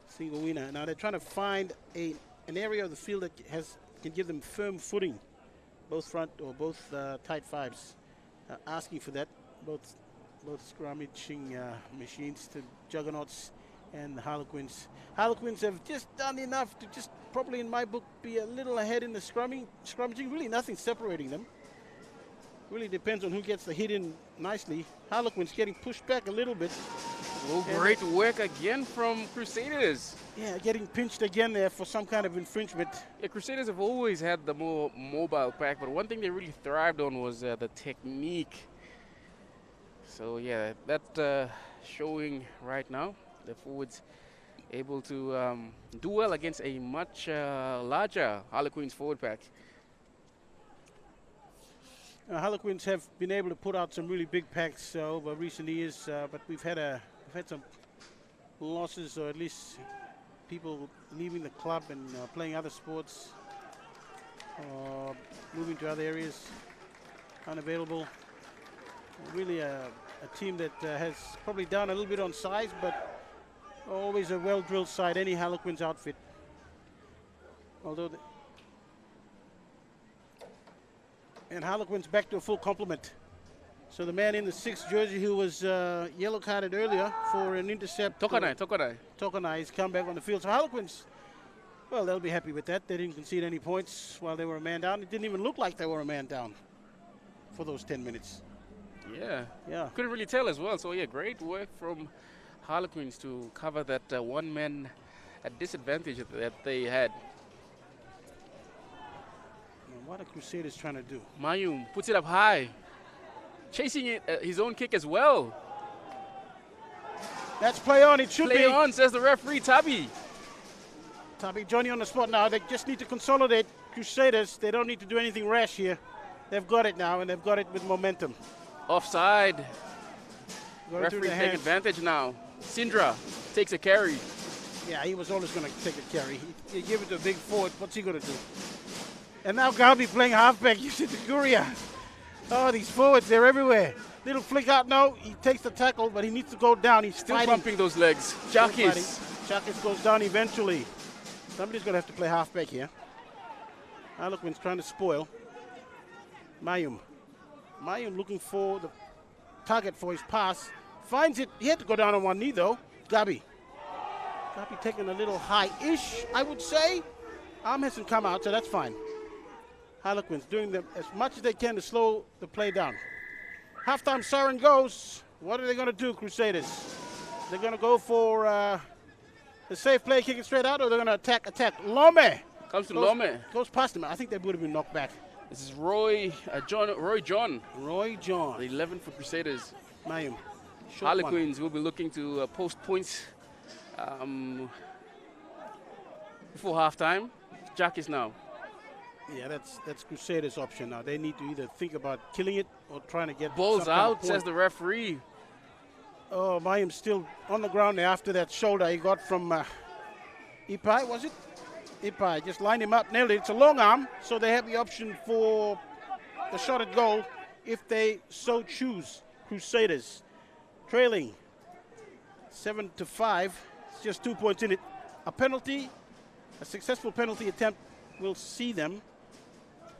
Single winner. Now they're trying to find an area of the field that can give them firm footing. Both front or both tight fives. Asking for that. Both scrummaging machines, to Juggernauts and the Harlequins. Harlequins have just done enough to just probably, in my book, be a little ahead in the scrummaging. Really nothing separating them. Really depends on who gets the hit in nicely. Harlequins getting pushed back a little bit. Oh, great work again from Crusaders. Yeah, getting pinched again there for some kind of infringement. Yeah, Crusaders have always had the more mobile pack, but one thing they really thrived on was the technique. So yeah, that's showing right now. The forwards able to do well against a much larger Harlequins forward pack. Harlequins have been able to put out some really big packs over recent years, but we've had some losses, or at least people leaving the club and playing other sports, moving to other areas, unavailable. Really a team that has probably down a little bit on size, but always a well-drilled side, any Harlequins outfit. Although, and Harlequins back to a full complement. So the man in the 6th jersey who was yellow carded earlier for an intercept. Tokanai has come back on the field. So Harlequins, well, they'll be happy with that. They didn't concede any points while they were a man down. It didn't even look like they were a man down for those 10 minutes. Yeah. Couldn't really tell as well. So yeah, great work from Harlequins to cover that one-man disadvantage that they had. What are Crusaders trying to do? Mayum puts it up high. Chasing it, his own kick as well. That's play on, it should be. Play on, says the referee, Tabi. Tabi, Johnny on the spot now. They just need to consolidate. Crusaders, they don't need to do anything rash here. They've got it now, and they've got it with momentum. Offside. Referee taking advantage now. Sindra takes a carry. Yeah, he was always going to take a carry. He give it to a big forward. What's he going to do? And now Galbi playing halfback. You see the Guria. Oh, these forwards, they're everywhere. Little flick out. No, he takes the tackle, but he needs to go down. He's still pumping those legs. Jakis. Jakis goes down eventually. Somebody's going to have to play halfback here. Harlequins trying to spoil. Mayum looking for the target for his pass. Finds it. He had to go down on one knee, though. Gabi taking a little high-ish, I would say. Arm hasn't come out, so that's fine. Harlequins doing as much as they can to slow the play down. Halftime siren goes. What are they going to do, Crusaders? They're going to go for the safe play, kick it straight out, or they're going to attack. Lome. Comes to Lome. Goes past him. I think they would have been knocked back. This is Roy John. The 11 for Crusaders. Mayum. Harlequins will be looking to post points before halftime. Jakis now. Yeah, that's Crusaders' option now. They need to either think about killing it or trying to get balls out, says the referee. Oh, Mayum's still on the ground there after that shoulder he got from Ipai, was it? Ipai just lined him up, nailed it. It's a long arm, so they have the option for the shot at goal if they so choose. Crusaders trailing 7-5. It's just 2 points in it. A successful penalty attempt will see them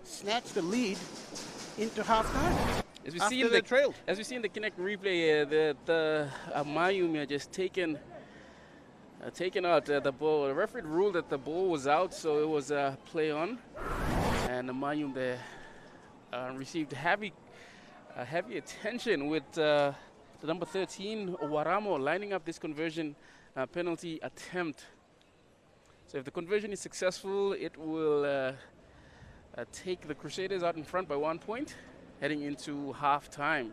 snatch the lead into halftime. As we see in the Kinect replay, the Mayum just taken out the ball. The referee ruled that the ball was out, so it was a play on, and the Mayum there received heavy attention with the number 13 Waramo lining up this conversion penalty attempt. So if the conversion is successful, it will take the Crusaders out in front by 1 point. heading into halftime.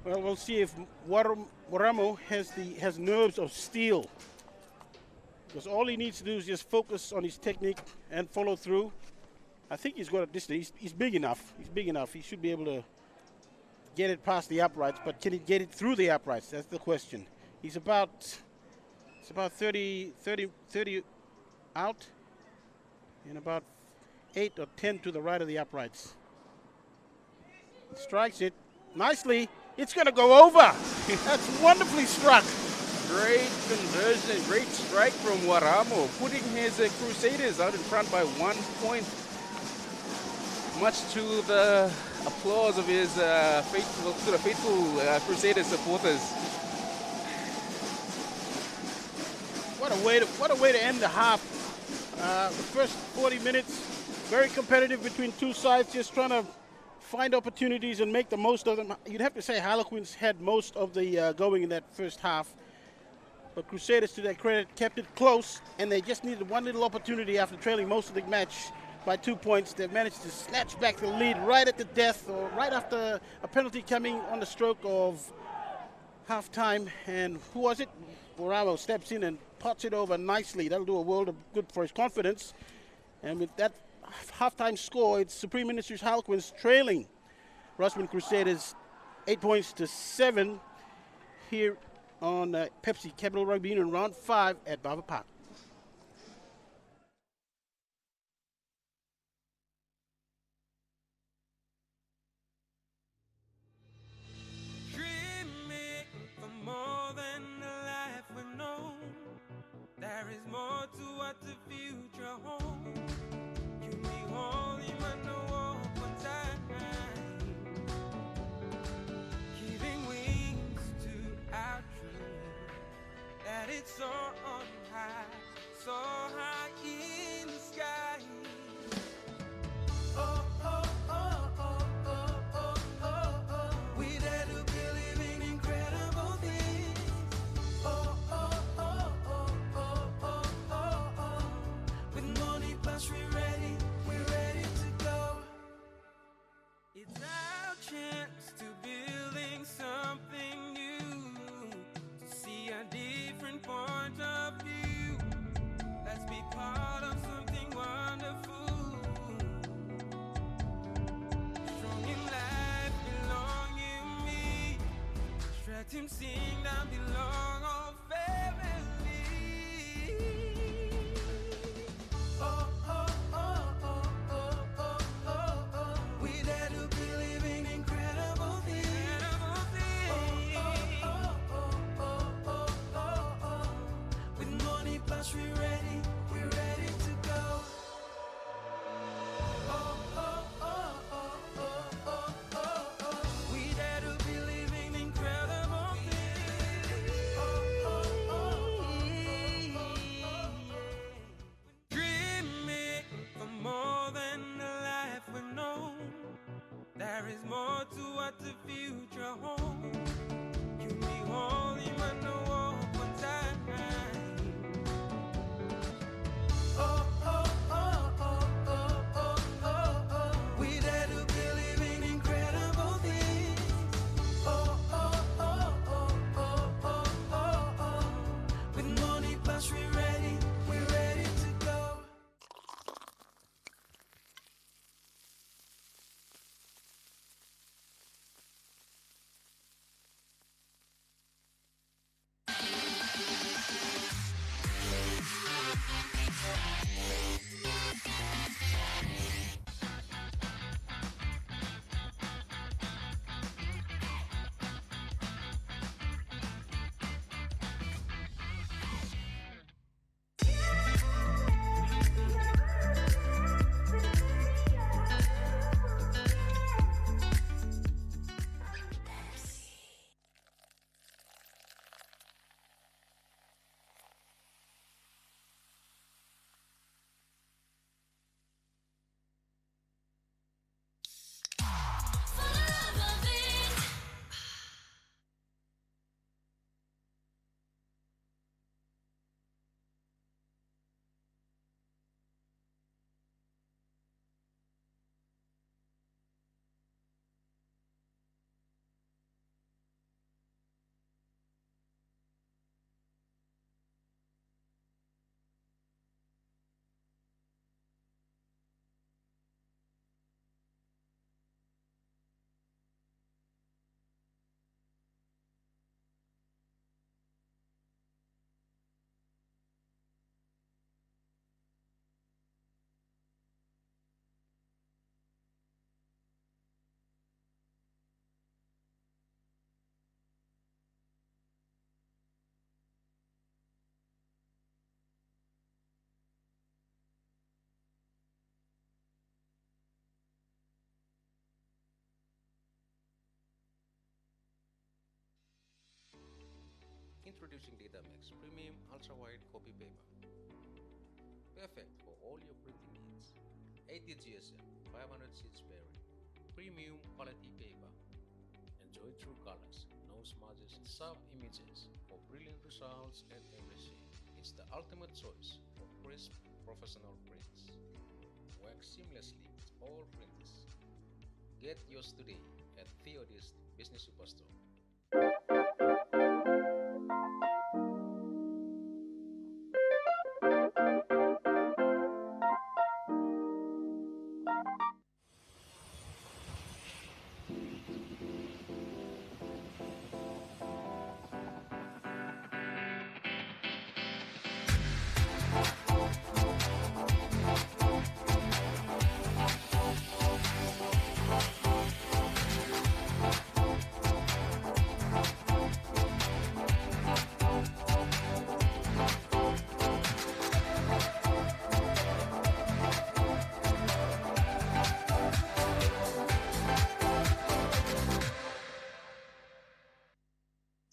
Well, we'll see if Waramo has nerves of steel. Because all he needs to do is just focus on his technique and follow through. I think he's got a distance. He's big enough. He's big enough. He should be able to get it past the uprights, but can he get it through the uprights? That's the question. It's about 30 out and about 8 or 10 to the right of the uprights. He strikes it nicely. It's going to go over. That's wonderfully struck. Great conversion, great strike from Waramo, putting his Crusaders out in front by 1 point. Much to the applause of his faithful Crusader supporters. What a way to end the half. The first 40 minutes, very competitive between two sides, just trying to find opportunities and make the most of them. You'd have to say Harlequins had most of the going in that first half. But Crusaders, to their credit, kept it close, and they just needed one little opportunity after trailing most of the match by 2 points. They've managed to snatch back the lead right at the death, or right after a penalty coming on the stroke of halftime. And who was it? Waramo steps in and pots it over nicely. That'll do a world of good for his confidence. And with that halftime score, it's Supreme Ministries Harlequins trailing RUSWIN Crusaders 8 points to 7 here on Pepsi Capital Rugby Union round 5 at Barber Park. Dreaming for more than a life we know. There is more to what the future holds. You be holding my no one time, giving wings to our dream. That it's so on high in the sky. Oh, oh, oh, oh, oh, oh, oh, oh. We dare to believe in incredible things. Oh, oh, oh, oh, oh, oh, oh, oh. With money plus we're ready to go. It's our chance to building something new, to see a different point of view. Let's be part of something wonderful. Strong in life, belong in me. Stretch him, sing down, belong all family. Oh, oh, oh, oh, oh, oh, oh, oh. We dare to believe in incredible things. Oh, oh, oh, oh, oh, oh, oh. With money plus we're ready to go. Oh, oh, oh, oh, oh, oh, oh, oh. We dare to believe in incredible things. Oh, oh, oh, oh, oh, oh, oh. Dreaming for more than a life we know. There is more to what the future holds. You be holding my no one time. Oh, oh, oh, oh, oh, oh, oh, oh. We dare to believe in incredible things. Oh, oh, oh, oh, oh, oh, oh, oh. With money plus we're ready to go. introducing Datamex Premium Ultra-Wide Copy Paper. Perfect for all your printing needs. 80 GSM, 500 sheets sparing. Premium quality paper. Enjoy true colors, no smudges, sharp images for brilliant results and everything. It's the ultimate choice for crisp, professional prints. Works seamlessly with all printers. Get yours today at Theodist Business Superstore.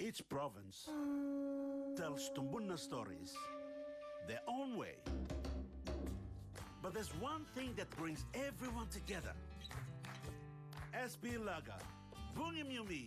Each province tells Tumbuna stories their own way. But there's one thing that brings everyone together. SB Laga, Bungim Yumi.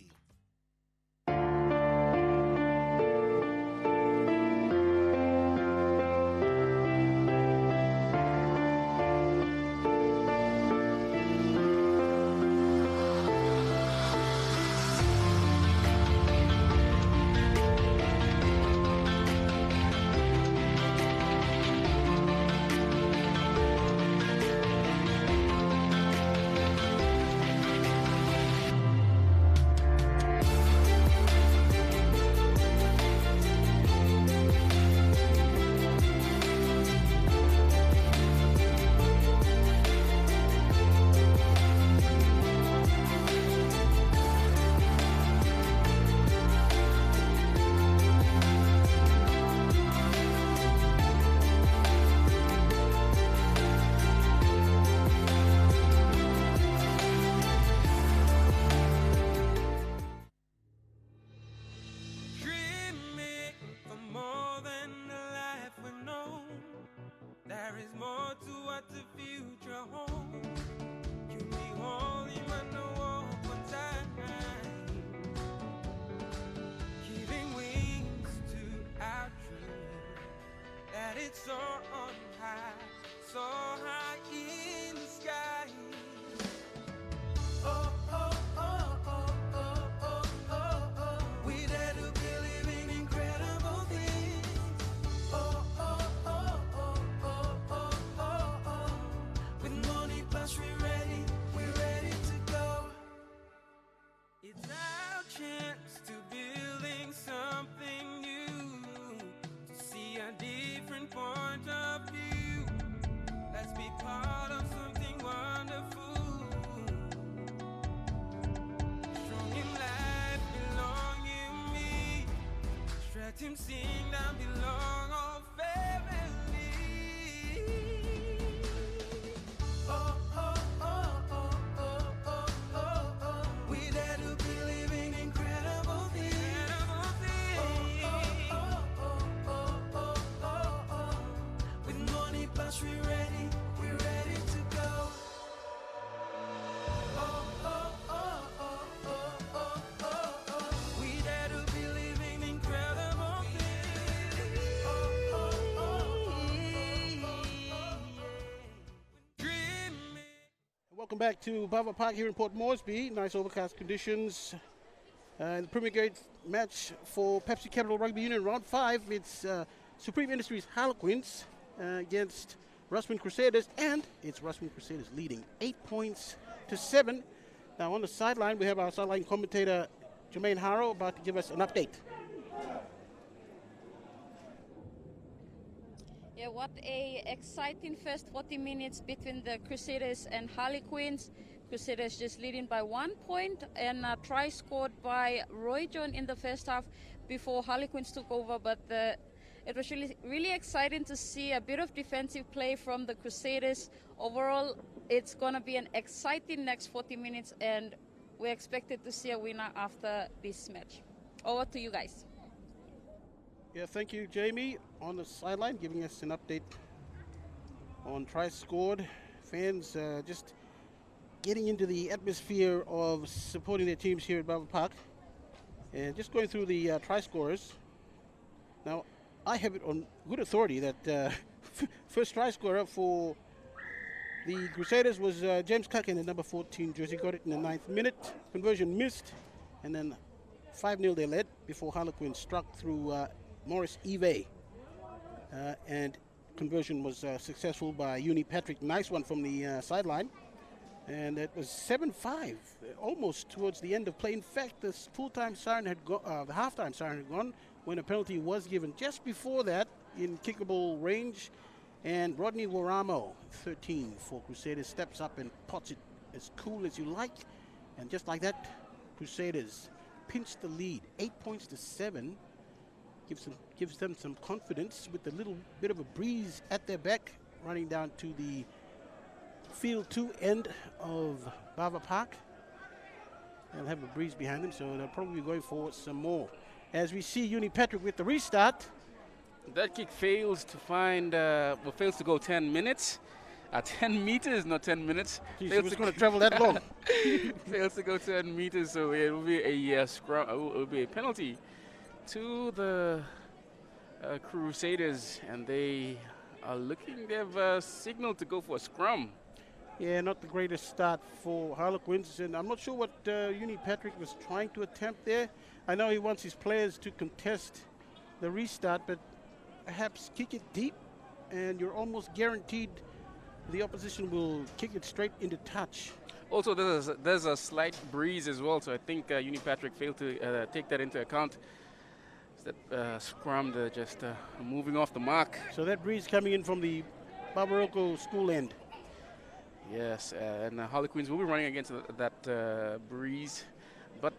Dreaming for more than the life we've known. There is more to what the future holds. You behold him on the walk one time, giving wings to our dream. That it's so on high, so high in the sky. Oh, oh, oh, oh, oh, oh, oh, oh. We dare to believe in incredible things. Oh, oh, oh, oh, oh, oh, oh, oh. With money plus we're ready to go. It's our chance to building something new, to see a different point of view. Let's be part of something wonderful. Strong in life, belong in me. Stretch him, sing down, belong all family. Oh, oh, oh, oh, oh, oh, oh, oh. We dare to believe in incredible things. Oh, oh, oh, oh, oh, oh, oh. With money plus we're ready to go. Oh, oh, oh, oh, oh, oh, oh, oh. We dare to believe in incredible things. Oh, oh, oh, oh, oh, oh, dreaming. Welcome back to Bava Park here in Port Moresby. Nice overcast conditions. The Premier Grade match for Pepsi Capital Rugby Union round 5. It's Supreme Industries Harlequins against RUSWIN Crusaders, and it's RUSWIN Crusaders leading 8-7. Now on the sideline, we have our sideline commentator Jermaine Harrow about to give us an update. Yeah, what a exciting first 40 minutes between the Crusaders and Harlequins. Crusaders just leading by 1 point, and a try scored by Roy John in the first half before Harlequins took over. But it was really exciting to see a bit of defensive play from the Crusaders. Overall, it's going to be an exciting next 40 minutes, and we're expected to see a winner after this match. Over to you guys. Yeah, thank you, Jamie, on the sideline, giving us an update on tries scored. Fans just getting into the atmosphere of supporting their teams here at Baba Park. And just going through the try scorers. Now, I have it on good authority that first try scorer for the Crusaders was James Cuck in the number 14 jersey. Got it in the 9th minute. Conversion missed. And then 5-0 they led before Harlequins struck through Morris Eve. And conversion was successful by Uni Patrick. Nice one from the sideline. And it was 7-5, almost towards the end of play. In fact, the full-time siren had the halftime siren had gone when a penalty was given. Just before that, in kickable range, and Rodney Waramo, 13 for Crusaders, steps up and pots it as cool as you like. And just like that, Crusaders pinch the lead, 8 points to 7. Gives them some confidence with a little bit of a breeze at their back, running down to the field 2 end of Bava Park. They'll have a breeze behind them, so they'll probably be going forward some more. As we see Uni Patrick with the restart. That kick fails to find, fails to go 10 minutes. 10 meters, not 10 minutes. Jeez, it was going to travel that long. Fails to go 10 meters, so it will be a scrum. It will be a penalty to the Crusaders, and they are looking. They've signaled to go for a scrum. Yeah, not the greatest start for Harlequins, and I'm not sure what Uni Patrick was trying to attempt there. I know he wants his players to contest the restart, but perhaps kick it deep, and you're almost guaranteed the opposition will kick it straight into touch. Also, there's a slight breeze as well, so I think Uni Patrick failed to take that into account. That scrum, just moving off the mark. So that breeze coming in from the Barbaroko school end. Yes, and Harlequins will be running against that breeze. But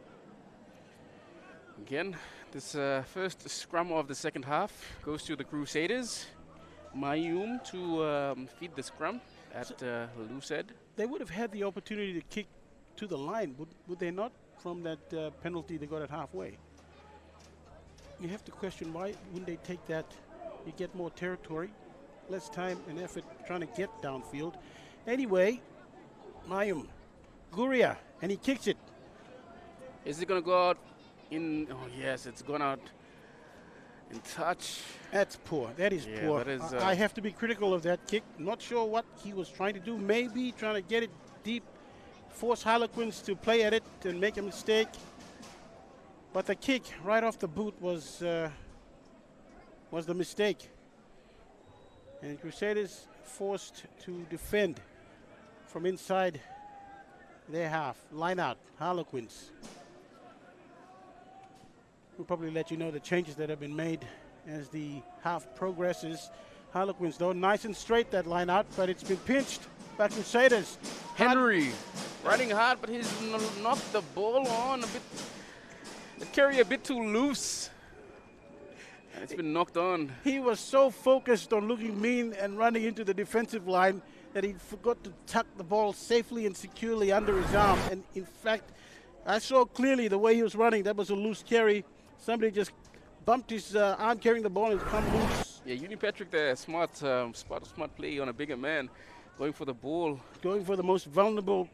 again, this first scrum of the second half goes to the Crusaders. Mayum to feed the scrum at Lucid. They would have had the opportunity to kick to the line, would they not, from that penalty they got at halfway? You have to question why wouldn't they take that? You get more territory, less time and effort trying to get downfield. Anyway, Mayum, Guria, and he kicks it. Is it going to go out in? Oh yes, it's gone out in touch. That's poor. That is poor. That is, I have to be critical of that kick. Not sure what he was trying to do. Maybe trying to get it deep, force Harlequins to play at it and make a mistake. But the kick right off the boot was the mistake. And Crusaders forced to defend from inside their half. Line out, Harlequins. We'll probably let you know the changes that have been made as the half progresses. Harlequins, though, nice and straight that line out, but it's been pinched by Crusaders. Henry running hard, but he's knocked the ball on a bit. The carry a bit too loose. And it's been knocked on. He was so focused on looking mean and running into the defensive line that he forgot to tuck the ball safely and securely under his arm. And in fact, I saw clearly the way he was running. That was a loose carry. Somebody just bumped his arm carrying the ball and it's come loose. Yeah, Uni Patrick there, smart play on a bigger man, going for the ball. Going for the most vulnerable,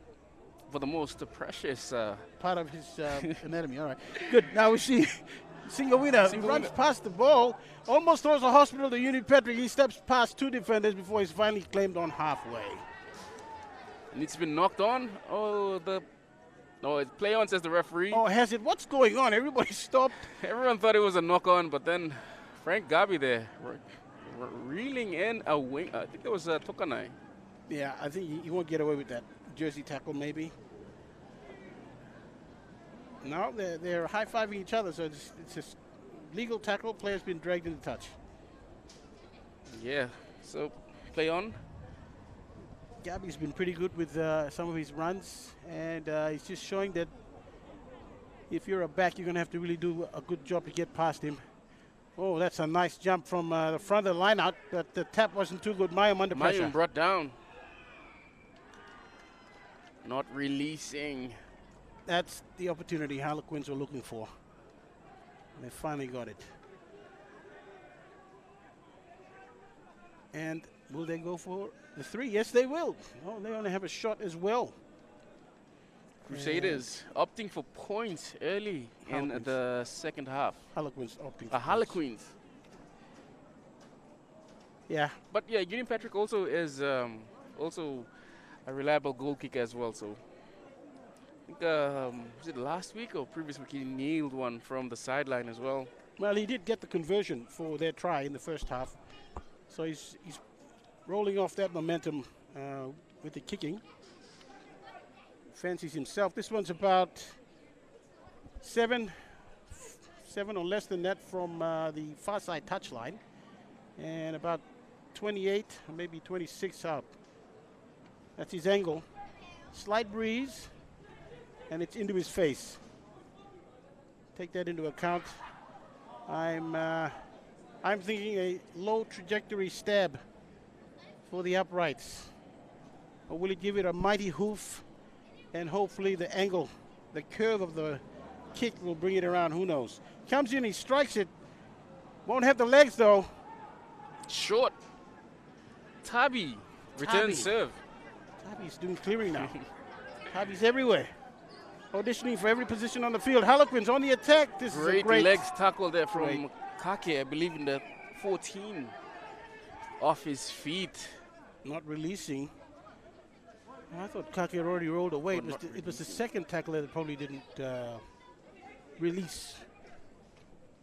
for the most precious part of his anatomy. All right, good. Now we see Singawina runs past the ball, almost throws a hospital to Uni Patrick. He steps past 2 defenders before he's finally claimed on halfway. And it's been knocked on. No, it's play on, says the referee. Oh, has it? What's going on? Everybody stopped. Everyone thought it was a knock on, but then Frank Gabi there reeling in a wing. I think it was Tokanai. Yeah, I think he won't get away with that. Jersey tackle, maybe. No, they're high-fiving each other, so it's a legal tackle. Player's been dragged into touch. Yeah, so play on. Gabi's been pretty good with some of his runs, and he's just showing that if you're a back, you're going to have to really do a good job to get past him. Oh, that's a nice jump from the front of the line out, but the tap wasn't too good. Mayum under pressure. Mayum brought down. Not releasing. That's the opportunity Harlequins were looking for. They finally got it. And will they go for the 3? Yes, they will. Oh, they only have a shot as well. Crusaders opting for points early in Harlequins. the second half. Harlequins opting. for Harlequins. points. Yeah. But yeah, Gideon Patrick also is also a reliable goal kicker as well. So I think was it last week or previous week he nailed one from the sideline as well. Well, he did get the conversion for their try in the first half. So he's rolling off that momentum with the kicking. Fancies himself. This one's about 7 or less than that from the far side touchline, and about 28 or maybe 26 out. That's his angle. Slight breeze, and it's into his face. Take that into account. I'm thinking a low trajectory stab for the uprights. Or will he give it a mighty hoof? And hopefully the angle, the curve of the kick will bring it around. Who knows? Comes in, he strikes it. Won't have the legs though. Short. Tabi. Return Tabi. serve. Tabi's doing clearing now. Tabi's everywhere. Auditioning for every position on the field. Harlequins on the attack. This is a Great great legs tackle there from Great. Kake, I believe in the 14. Off his feet. Not releasing. I thought Kake had already rolled away. Well, It was the second tackler that probably didn't release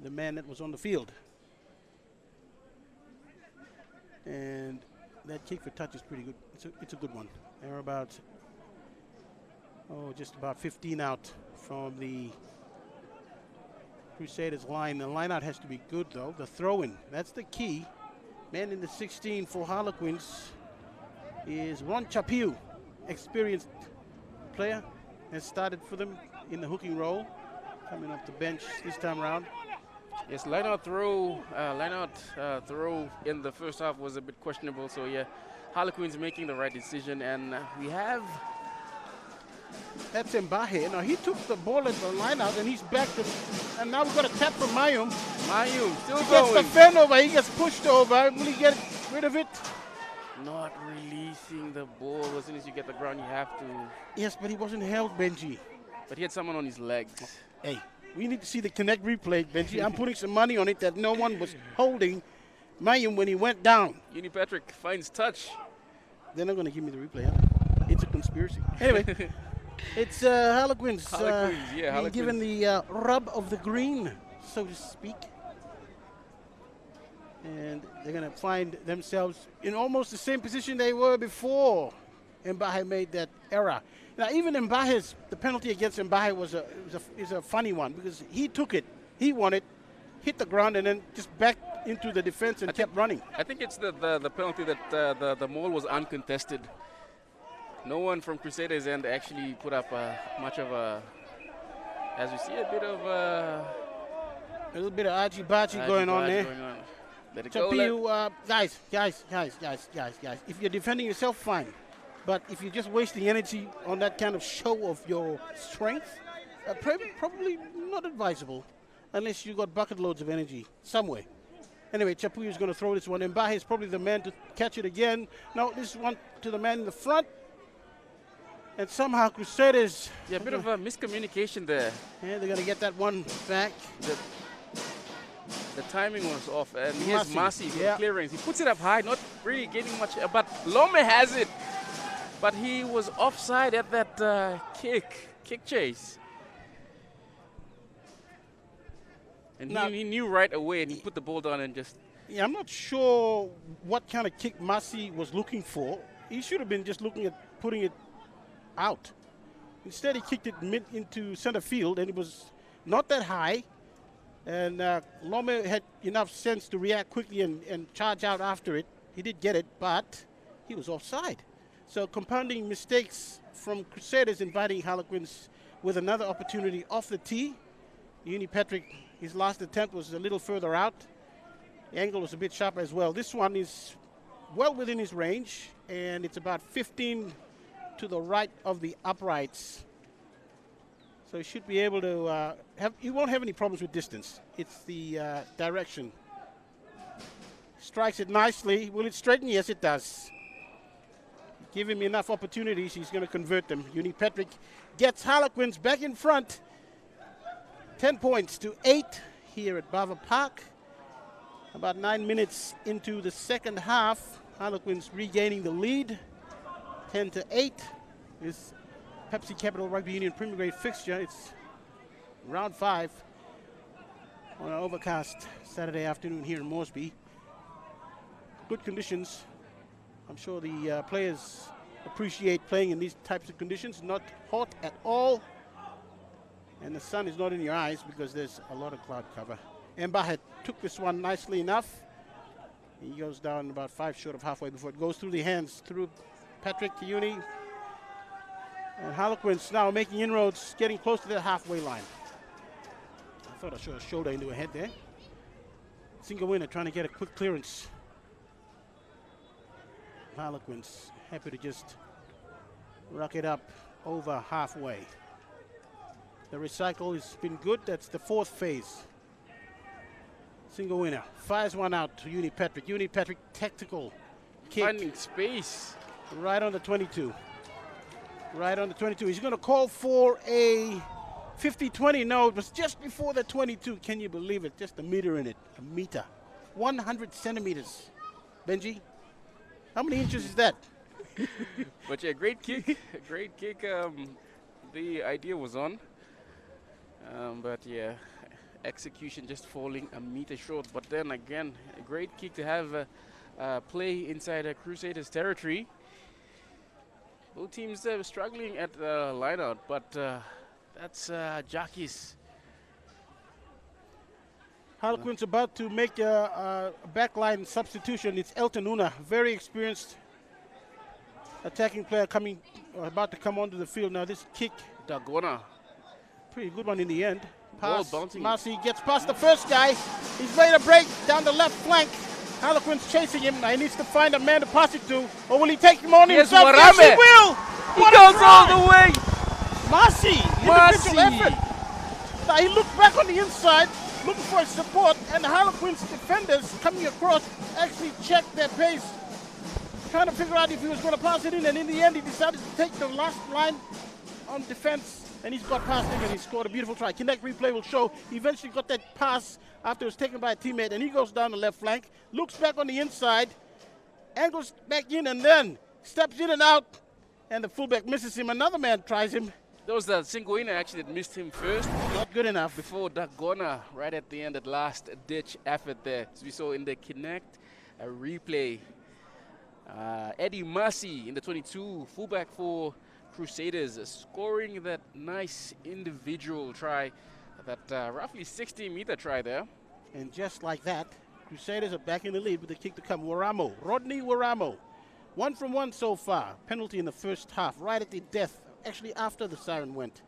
the man that was on the field. And that kick for touch is pretty good. It's a good one. They're about, just about 15 out from the Crusaders line. The line out has to be good though. The throw-in, that's the key. Man in the 16 for Harlequins is Ron Chapiu. Experienced player, has started for them in the hooking role, coming off the bench this time around. Yes, line out throw in the first half was a bit questionable. So yeah, Harlequins making the right decision, and we have. That's Mbahe. Now he took the ball at the line out and he's back to, and now we've got a tap from Mayum. Still He gets the going. fan over, he gets pushed over. Will he get rid of it? Not releasing the ball. As soon as you get the ground, you have to. Yes, but he wasn't held, Benji. But he had someone on his legs. Hey, we need to see the Connect replay, Benji. I'm putting some money on it that no one was holding Mayum when he went down. Uni Patrick finds touch. They're not going to give me the replay. Huh? It's a conspiracy. Anyway, it's Harlequins, Harlequins, yeah, being Harlequins. given the rub of the green, so to speak. And they're going to find themselves in almost the same position they were before Mbahe made that error. Now, even Mbahe's, the penalty against Mbahe is a funny one because he took it, he won it, hit the ground, and then just backed into the defense and kept running. I think it's the penalty that the maul was uncontested. No one from Crusaders end actually put up much of a, as we see, a little bit of argy-bargy going on there. Let it go. Chapiu, guys, if you're defending yourself, fine. But if you're just wasting energy on that kind of show of your strength, probably not advisable unless you got bucket loads of energy somewhere. Anyway, Chapiu is going to throw this one. Mbahe is probably the man to catch it again. No, this one to the man in the front. And somehow Crusaders... Yeah, a bit of a miscommunication there. Yeah, they're going to get that one back. The timing was off, and here's Masi for yeah. clearance. He puts it up high, not really getting much, but Lome has it. But he was offside at that kick chase. And Now, he knew right away, and he put the ball down and just... Yeah, I'm not sure what kind of kick Masi was looking for. He should have been just looking at putting it out. Instead, he kicked it mid into center field, and it was not that high. And Lome had enough sense to react quickly and charge out after it. He did get it, but he was offside. So compounding mistakes from Crusaders, inviting Harlequins with another opportunity off the tee. Uni Patrick, his last attempt was a little further out. The angle was a bit sharper as well. This one is well within his range, and it's about 15 to the right of the uprights. So he should be able to he won't have any problems with distance. It's the direction. strikes it nicely. Will it straighten? Yes, it does. Give him enough opportunities, he's going to convert them. Uni Patrick gets Harlequins back in front. 10 points to 8 here at Bava Park. About 9 minutes into the second half. Harlequins regaining the lead. 10 to 8 is Pepsi Capital Rugby Union Premier Grade fixture. It's round 5 on an overcast Saturday afternoon here in Moresby. Good conditions. I'm sure the players appreciate playing in these types of conditions. Not hot at all. And the sun is not in your eyes because there's a lot of cloud cover. Mbahet took this one nicely enough. He goes down about 5 short of halfway before it goes through the hands, through Patrick to Uni. And Harlequins now making inroads, getting close to the halfway line. I thought I saw a shoulder into a head there. Single winner trying to get a quick clearance. Harlequins happy to just rock it up over halfway. The recycle has been good. That's the 4th phase. Single winner. Fires one out to Uni Patrick. Uni Patrick tactical kick. Finding space. Right on the 22. Right on the 22. He's going to call for a 50-20. No, it was just before the 22. Can you believe it? Just a meter in it. A meter. 100 centimeters. Benji, how many inches is that? But yeah, great kick. Great kick. The idea was on. But yeah, execution just falling a meter short. But then again, a great kick to have play inside a Crusaders territory. Both teams struggling at line out, but that's Jackies. Harlequins about to make a backline substitution. It's Elton Una, very experienced attacking player coming, about to come onto the field. Now this kick, Dagona. pretty good one in the end. Ball Pass, bouncing. Marcy gets past the first guy. He's ready to break down the left flank. Harlequins chasing him. Now he needs to find a man to pass it to. Or will he take him on Yes, himself? Yes, he Warame. will. He What a goes try. all the way. Marcy, individual Marcy. effort. Now he looked back on the inside, looking for support, and the Harlequins defenders coming across actually checked their pace, trying to figure out if he was going to pass it in, and in the end he decided to take the last line on defense, and he's got past him and he scored a beautiful try. Kinect replay will show he eventually got that pass after it was taken by a teammate, and he goes down the left flank, looks back on the inside, angles back in, and then steps in and out, and the fullback misses him. Another man tries him. That was the single winner actually that missed him first. Not good enough. Before Dagona, right at the end, that last ditch effort there. As we saw in the Kinect replay. Eddie Massey in the 22, fullback for Crusaders, scoring that nice individual try, that roughly 60-meter try there. And just like that, Crusaders are back in the lead with the kick to come. Waramo, Rodney Waramo. 1 from 1 so far. Penalty in the first half, right at the death, actually after the siren went.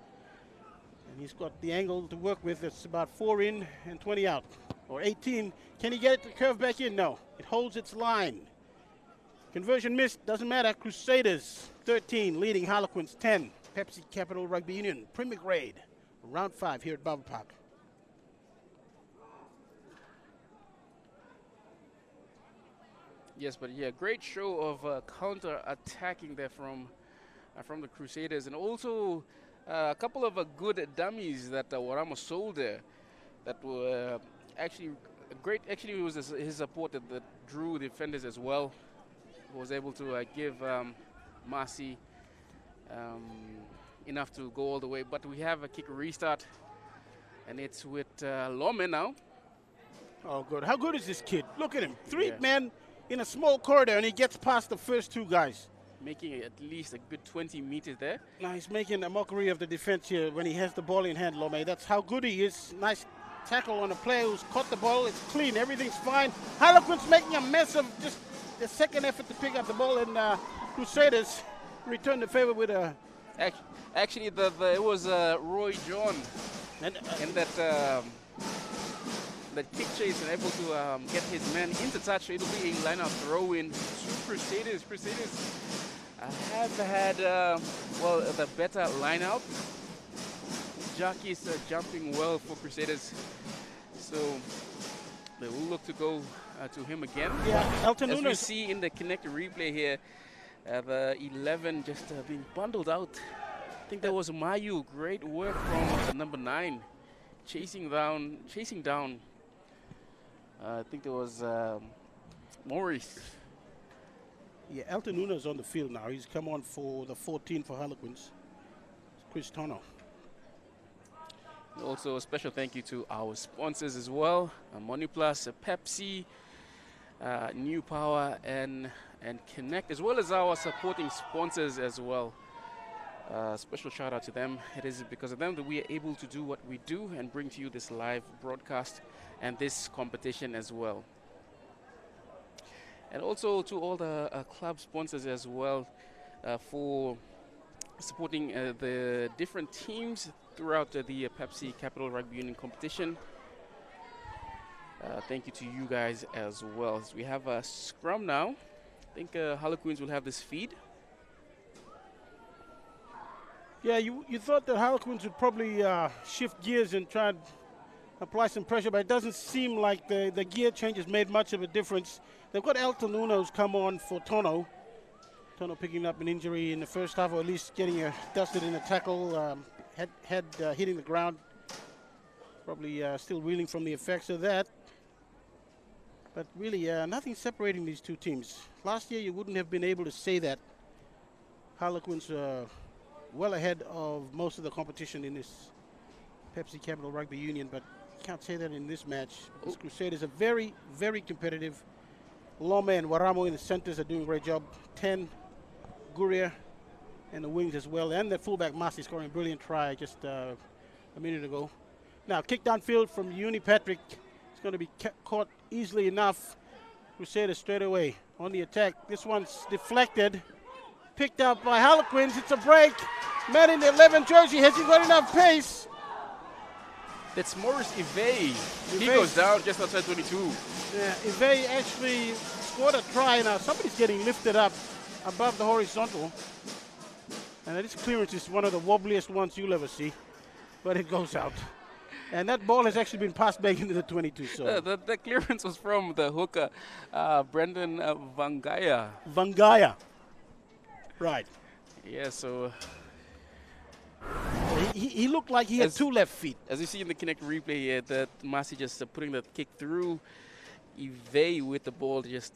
And he's got the angle to work with. It's about 4 in and 20 out. Or 18. Can he get it to curve back in? No. It holds its line. Conversion missed. Doesn't matter. Crusaders 13 leading Harlequins 10. Pepsi Capital Rugby Union Premier Grade. Round 5 here at Bava Park. Yes, but yeah, great show of counter-attacking there from the Crusaders, and also a couple of good dummies that Waramo sold there that were actually great. Actually, it was his support that drew the defenders as well. He was able to give Marcy enough to go all the way. But we have a kick restart, and it's with Lome now. Oh, good. How good is this kid? Look at him. 3 Yeah. men in a small corridor, and he gets past the first 2 guys. Making at least a good 20 meters there. Now he's making a mockery of the defense here when he has the ball in hand, Lome. That's how good he is. Nice tackle on a player who's caught the ball. It's clean. Everything's fine. Harlequins making a mess of just the second effort to pick up the ball, and Crusaders return the favor with a... Actually, it was Roy John And, in that kick chase and able to get his man into touch. It'll be a line-out throw-in to Crusaders. Crusaders have had, the better line-out. Jackies jumping well for Crusaders. So They will look to go to him again. Yeah, Elton As we Nunes. see in the connected replay here, the 11 just being bundled out. I think that was Mayu. Great work from the number 9, chasing down. I think there was Maurice. Yeah, Elton Nunes on the field now. He's come on for the 14 for Harlequins. Chris Tono. Also a special thank you to our sponsors as well, Moniplus, Pepsi, New Power, and Connect, as well as our supporting sponsors as well. Special shout out to them. It is because of them that we are able to do what we do and bring to you this live broadcast and this competition as well. And also to all the club sponsors as well for supporting the different teams throughout the Pepsi Capital Rugby Union competition. Thank you to you guys as well. So we have a scrum now. I think Harlequins will have this feed. Yeah, you thought that Harlequins would probably shift gears and try and apply some pressure, but it doesn't seem like the gear changes made much of a difference. They've got Elton Nunes come on for Tono. Tono picking up an injury in the first half, or at least getting dusted in a tackle, head hitting the ground. Probably still reeling from the effects of that. But really, nothing separating these two teams. Last year, you wouldn't have been able to say that. Harlequins well ahead of most of the competition in this Pepsi Capital Rugby Union, but you can't say that in this match. This Crusaders are very, very competitive. Lome and Waramo in the centers are doing a great job. 10, Guria, and the wings as well. And the fullback Masi scoring a brilliant try just a minute ago. Now, kick downfield from Uni Patrick. It's going to be caught easily enough. Crusaders straight away on the attack. This one's deflected. Picked up by Harlequins. It's a break. Man in the 11 jersey. Has he got enough pace? That's Maurice Ivey. He Ivey. goes down just outside 22. Yeah, Ivey actually scored a try. Now somebody's getting lifted up above the horizontal. And this clearance is one of the wobbliest ones you'll ever see. But it goes out. And that ball has actually been passed back into the 22. So The clearance was from the hooker, Brendan Vangaya. Vangaya. Right. Yeah, so He looked like he had As- 2 left feet. as you see in the Connect replay here, that Masi just putting the kick through. Ivey with the ball, just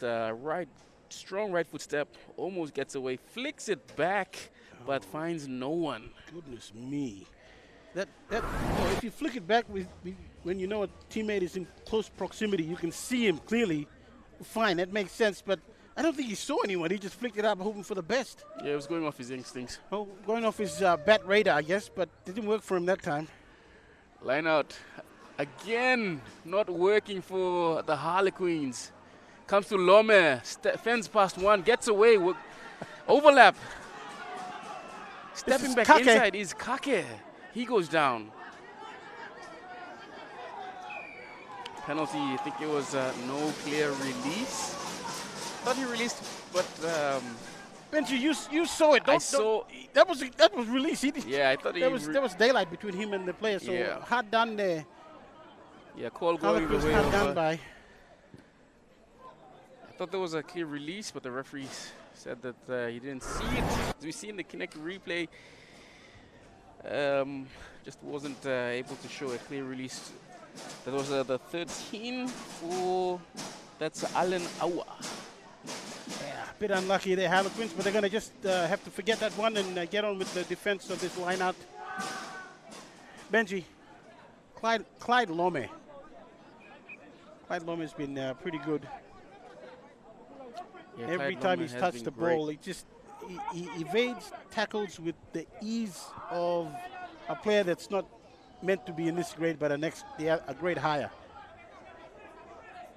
strong right foot step, almost gets away, flicks it back, but finds no one. Goodness me. That you know, if you flick it back when you know a teammate is in close proximity, you can see him clearly. Fine, that makes sense, but I don't think he saw anyone. He just flicked it up, hoping for the best. Yeah, it was going off his instincts. Oh, going off his bat radar, I guess, but it didn't work for him that time. Line out. Again, not working for the Harlequins. Comes to Lome, fends past one, gets away, overlap. Stepping is back Kake. inside is Kake. He goes down. Penalty, I think it was no clear release. Thought he released, but Benji, you saw it. That was release. He did, yeah, I thought he. there was daylight between him and the player, so Yeah. hard done there. Yeah, call going the Harlequins way hard done over. by. I thought there was a clear release, but the referees said that he didn't see it. As we see in the Connect replay, just wasn't able to show a clear release. That was the 13 for, that's Alan Awa. Yeah, a bit unlucky there, Harlequins, but they're going to just have to forget that one and get on with the defense of this line out. Benji, Clyde Lome. Clyde Lome has been pretty good. Yeah, Every Clyde time Loma he's has touched been the great. ball, he evades tackles with the ease of a player that's not meant to be in this grade, but a grade higher.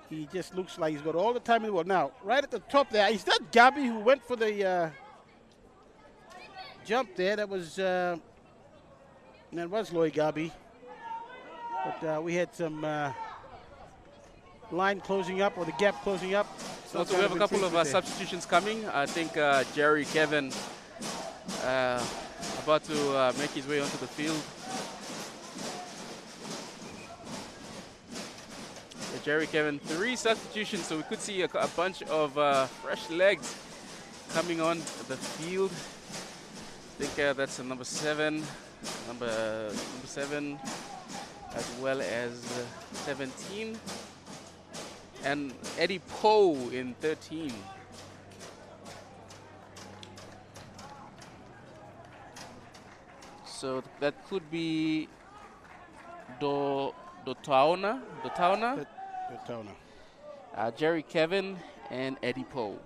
He just looks like he's got all the time in the world. Now, right at the top there, is that Gabi who went for the jump there? That was Loy Gabi. But we had some line closing up, or the gap closing up. Also, we have a couple of substitutions coming. I think Jerry Kevin about to make his way onto the field. Jerry Kevin, 3 substitutions, so we could see a bunch of fresh legs coming on the field. I think that's a number 7, number 7, as well as 17, and Eddie Poe in 13. So that could be Dotauna, Jerry Kevin, and Eddie Poe.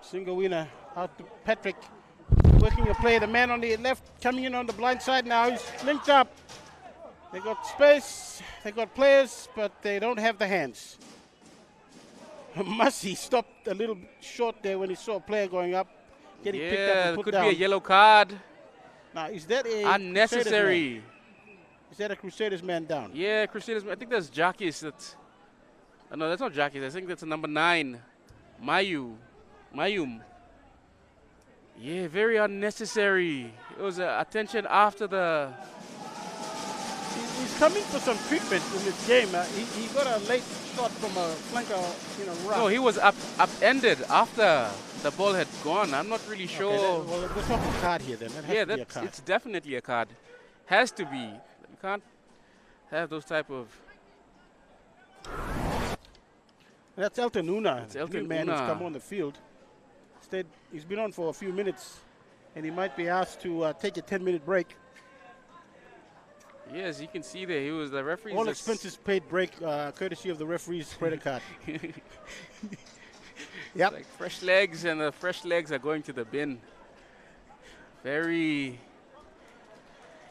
Single winner out to Patrick. Working a play. The man on the left coming in on the blind side now. He's linked up. They got space. They got players, but they don't have the hands. Massey stopped a little short there when he saw a player going up. Getting picked up and put could down. be a yellow card. Now, is that a Unnecessary. Is that a Crusaders man down? Yeah, Crusaders. I think that's Jackies. No, that's not Jackies. I think that's a number 9, Mayum. Yeah, very unnecessary. It was attention after the. He's coming for some treatment in this game. He got a late shot from a flanker, run. No, he was upended after the ball had gone. I'm not really sure. Okay, well, we're talking card here then. That has to be a card. It's definitely a card. Has to be. You can't have those type of. That's Elton Una. It's Elton New man who's Una. come on the field. Instead, he's been on for a few minutes, and he might be asked to take a 10-minute break. Yes, you can see there. He was the referee. All expenses paid break, courtesy of the referee's credit card. Yep. Like fresh legs, and the fresh legs are going to the bin. Very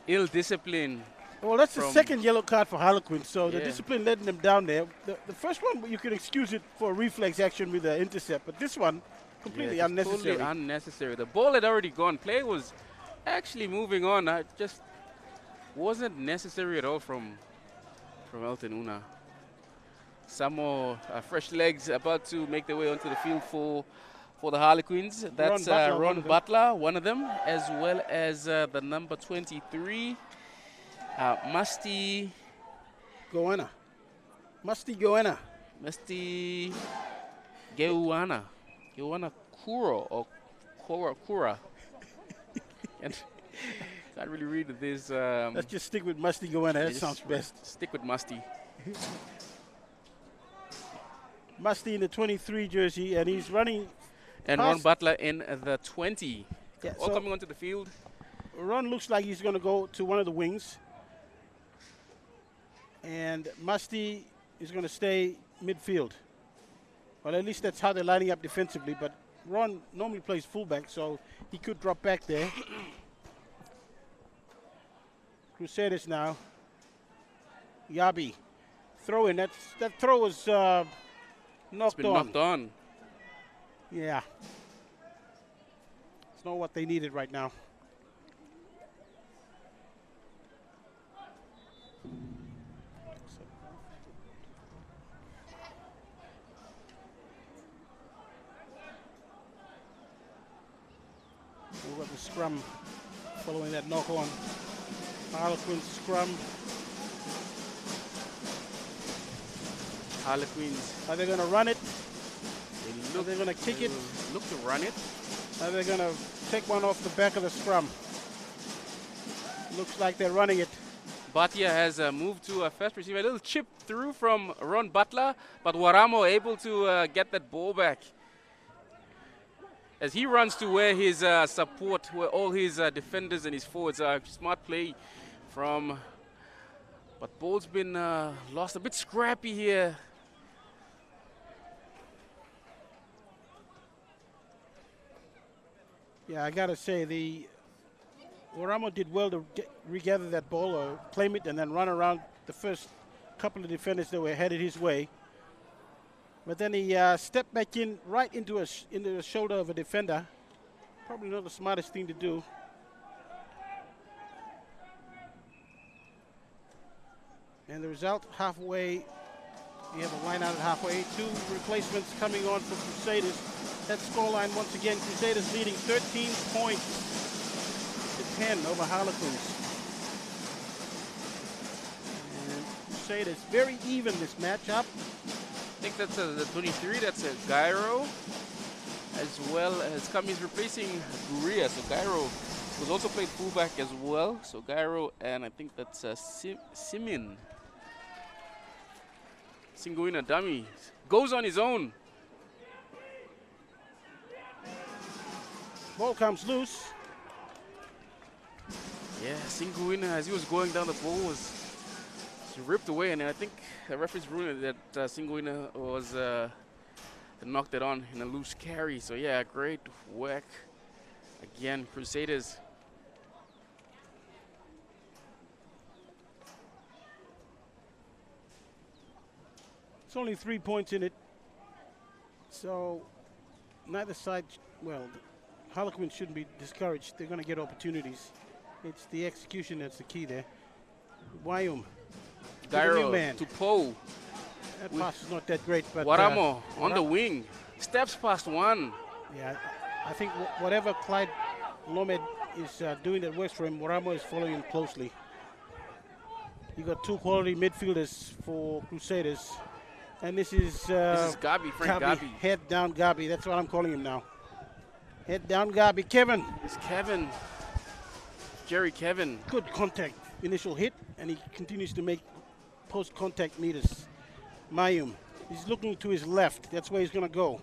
ill-disciplined. Well, that's the from- second yellow card for Harlequins, so the Yeah. discipline letting them down there. The first one, you could excuse it for reflex action with the intercept, but this one, completely just unnecessary. Totally unnecessary. The ball had already gone. Play was actually moving on. It just wasn't necessary at all from Elton Una. Some more fresh legs about to make their way onto the field for the Harlequins. That's Ron Butler, one of them, as well as the number 23, Musty Goanna. Geuana Kuro or Kura. And can't really read this. Let's just stick with Musty Goanna. That just sounds best. Stick with Musty. Musty in the 23 jersey, and he's running. And Ron Butler in the 20. Yeah, All so coming onto the field. Ron looks like he's going to go to one of the wings. And Musty is going to stay midfield. Well, at least that's how they're lining up defensively. But Ron normally plays fullback, so he could drop back there. Crusaders now. Yabi. Throw in. That throw was knocked It's been knocked on. Yeah. It's not what they needed right now. We've got the scrum following that knock on. Harlequins scrum. Harlequins. Are they going to run it? Are they going to kick it? Look to run it. Are they going to take one off the back of the scrum? Looks like they're running it. Bhatia has moved to a first receiver. A little chip through from Ron Butler, but Waramo able to get that ball back. As he runs to where his support, where all his defenders and his forwards are. Smart play from, but ball's been lost. A bit scrappy here. Yeah, I got to say, Waramo did well to regather that ball or claim it and then run around the first couple of defenders that were headed his way. But then he stepped back in right into the shoulder of a defender. Probably not the smartest thing to do. And the result, halfway, you have a line out at halfway. 2 replacements coming on for Crusaders. That scoreline, once again, Crusaders leading 13 points to 10 over Harlequins. And Crusaders. Very even this matchup. I think that's the 23. That's a Gyro, as well as Kami's replacing Guria. So Gyro was also played fullback as well. So Gyro, and I think that's Simin. Singuina dummy goes on his own. Ball comes loose. Yeah, Singuina, as he was going down, the ball was ripped away, and I think the referee's ruling that Singuina was knocked it on in a loose carry. So yeah, great whack again, Crusaders. It's only 3 points in it. So neither side, well, the Harlequins shouldn't be discouraged. They're going to get opportunities. It's the execution that's the key there. Wyoming. Gyro to Poe. That pass is not that great, but Waramo on the wing. Steps past one. Yeah, I think whatever Clyde Lomed is doing that works for him, Waramo is following him closely. You got two quality midfielders for Crusaders. And this is Gabi, Frank Gabi. Head down Gabi, that's what I'm calling him now. Head down Gabi. Kevin. It's Kevin. Jerry Kevin. Good contact, initial hit, and he continues to make post-contact meters. Mayum, he's looking to his left. That's where he's going to go.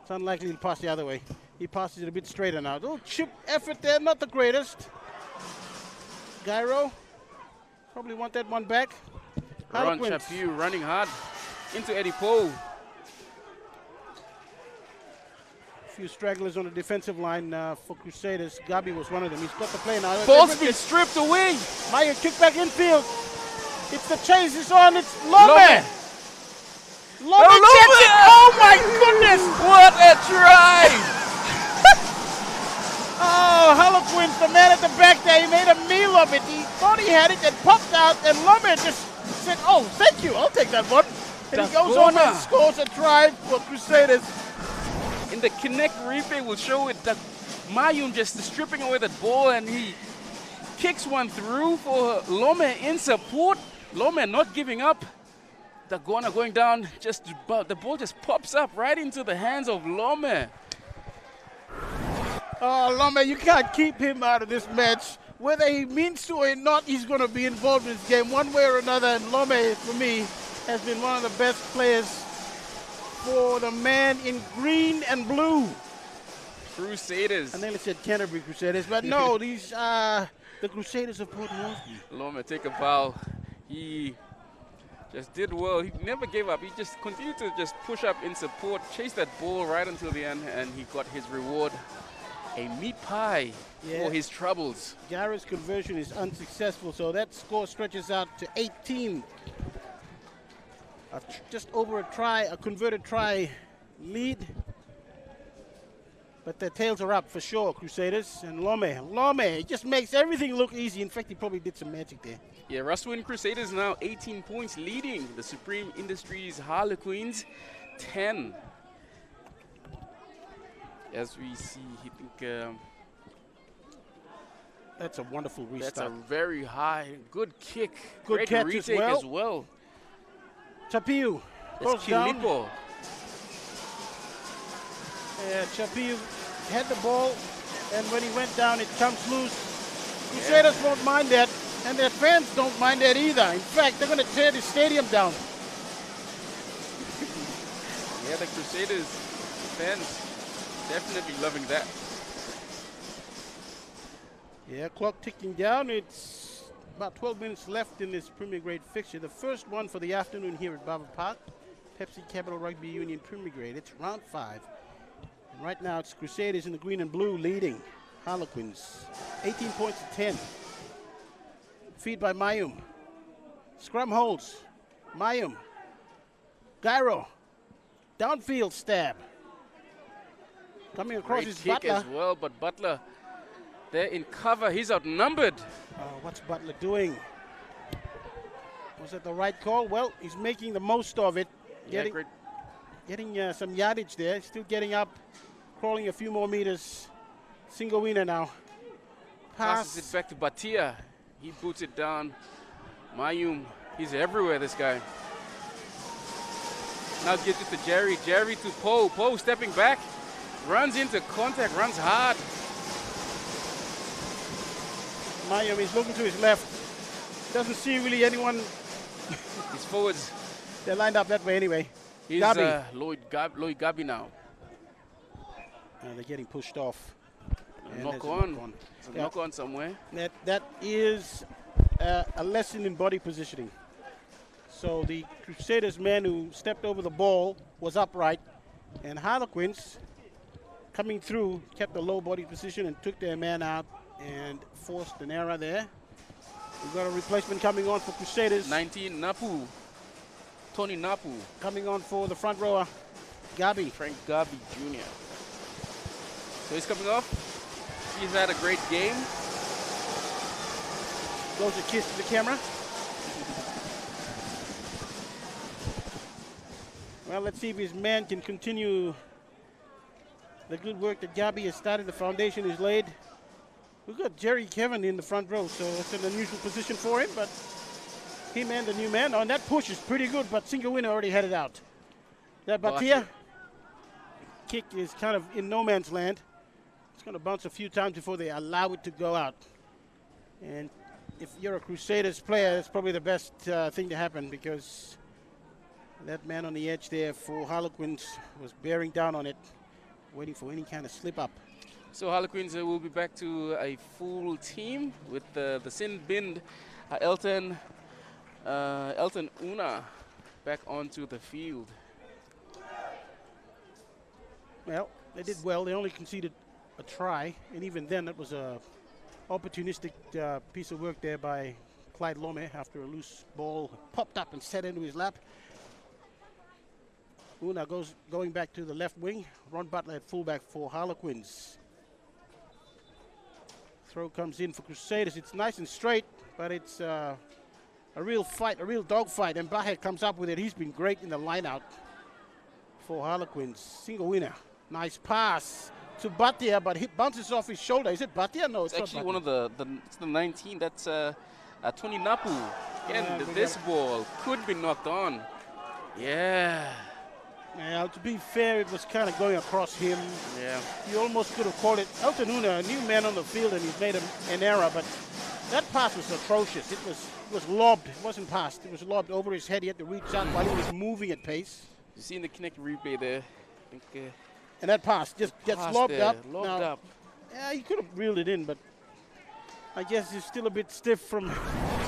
It's unlikely he'll pass the other way. He passes it a bit straighter now. Oh, chip effort there, not the greatest. Gyro, probably want that one back. Ron Chapiu running hard into Eddie Poe. A few stragglers on the defensive line for Crusaders. Gabi was one of them. He's got the play now. Ball's been stripped away. Mayum kick back infield. It's the chase is on. It's Lome. Lome gets it. Oh my goodness. What a try. Oh, Harlequins, the man at the back there, he made a meal of it. He thought he had it and popped out, and Lome just said, oh, thank you, I'll take that one. And he goes on and scores a try for Crusaders. In the Connect replay will show it that Mayum just stripping away that ball, and he kicks one through for Lome in support. Lome not giving up. The corner going down, just about, the ball just pops up right into the hands of Lome. Oh, Lome, you can't keep him out of this match. Whether he means to or not, he's going to be involved in this game one way or another. And Lome, for me, has been one of the best players for the man in green and blue. Crusaders. I nearly said Canterbury Crusaders, but no, these are the Crusaders of Port Moresby. Lome take a bow. He just did well. He never gave up. He just continued to just push up in support, chase that ball right until the end, and he got his reward. A meat pie for his troubles. Gyro's conversion is unsuccessful, so that score stretches out to 18. Just over a try, a converted try lead. But the tails are up for sure, Crusaders. And Lome just makes everything look easy. In fact, he probably did some magic there. Yeah, RUSWIN Crusaders now 18 points leading the Supreme Industries Harlequins 10. As we see, I think that's a wonderful restart. That's a very high, good kick. Good Great catch retake as well. That's Chapiu goes down. Kilipo. Yeah, Chapiu had the ball, and when he went down, it comes loose. Crusaders won't mind that, and their fans don't mind that either. In fact, they're going to tear the stadium down. Yeah, the Crusaders fans definitely loving that. Yeah, clock ticking down. It's about 12 minutes left in this Premier Grade fixture. The first one for the afternoon here at Barber Park. Pepsi Capital Rugby Union Premier Grade. It's round 5. And right now it's Crusaders in the green and blue leading Harlequins. 18 points to 10. Feed by Mayum. Scrum holds. Mayum. Gyro. Downfield stab. Coming across Great his kick Butler. as well, but Butler there in cover. He's outnumbered. What's Butler doing? Was it the right call? Well, he's making the most of it. Yeah, Getting some yardage there. Still getting up, crawling a few more meters. Single winner now. Passes it back to Batia. He boots it down. Mayum He's everywhere, this guy. Now gives it to Jerry. Jerry to Poe. Poe stepping back. Runs into contact. Runs hard. Mayum is looking to his left. Doesn't see really anyone. His forwards. They're lined up that way anyway. He's Gabi. Lloyd Gabi now. They're getting pushed off. And Knock there's a on. It's a Yeah. knock on somewhere. That is a lesson in body positioning. So the Crusaders man who stepped over the ball was upright, and Harlequins coming through kept a low body position and took their man out and forced an error there. We've got a replacement coming on for Crusaders. 19, Napu. Tony Napu. Coming on for the front rower, Gabi. Frank Gabi Jr. So he's coming off. He's had a great game. Blows a kiss to the camera. Well, let's see if his man can continue the good work that Gabi has started. The foundation is laid. We've got Jerry Kevin in the front row, so it's an unusual position for him, but him and the new man. Oh, and that push is pretty good, but single winner already had it out. That Batia kick is kind of in no man's land. It's going to bounce a few times before they allow it to go out. And if you're a Crusaders player, that's probably the best thing to happen, because that man on the edge there for Harlequins was bearing down on it, waiting for any kind of slip up. So Harlequins will be back to a full team with the Sin Bind, Elton Una back onto the field. Well, they did well. They only conceded a try, and even then it was a opportunistic piece of work there by Clyde Lome after a loose ball popped up and set into his lap. Una going back to the left wing. Ron Butler at fullback for Harlequins. Throw comes in for Crusaders. It's nice and straight, but it's a real fight, a real dog fight. And Bahe comes up with it. He's been great in the line-out for Harlequins. Single winner. Nice pass to Batia, but he bounces off his shoulder. Is it Batia? No, it's actually not one of it's the 19. That's Tony Napu. Again, this ball could be knocked on. Yeah. Now, to be fair, it was kind of going across him. Yeah. You almost could have called it Elton Una, a new man on the field, and he's made an error, but that pass was atrocious. It was lobbed. It wasn't passed. It was lobbed over his head. He had to reach out while he was moving at pace. You see in the Connect replay there. I think, and that pass just gets lobbed up. Lobbed up. Yeah, he could have reeled it in, but I guess he's still a bit stiff from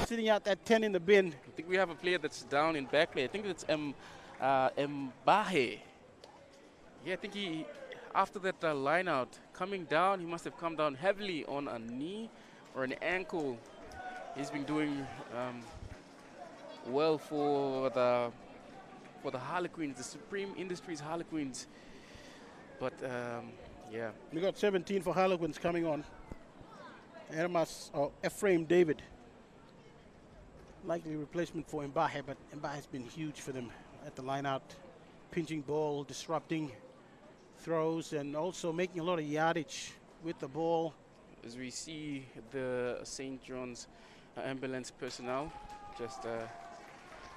sitting out that 10 in the bin. I think we have a player that's down in back play. I think it's Mbahe. Yeah, I think he, after that line out, coming down, he must have come down heavily on a knee or an ankle. He's been doing well for the Harlequins, the Supreme Industries Harlequins. But yeah. We got 17 for Harlequins coming on. Ephraim David. Likely replacement for Mbahe, but Mbahe has been huge for them at the line out, pinching ball, disrupting throws, and also making a lot of yardage with the ball. As we see the St. John's ambulance personnel, just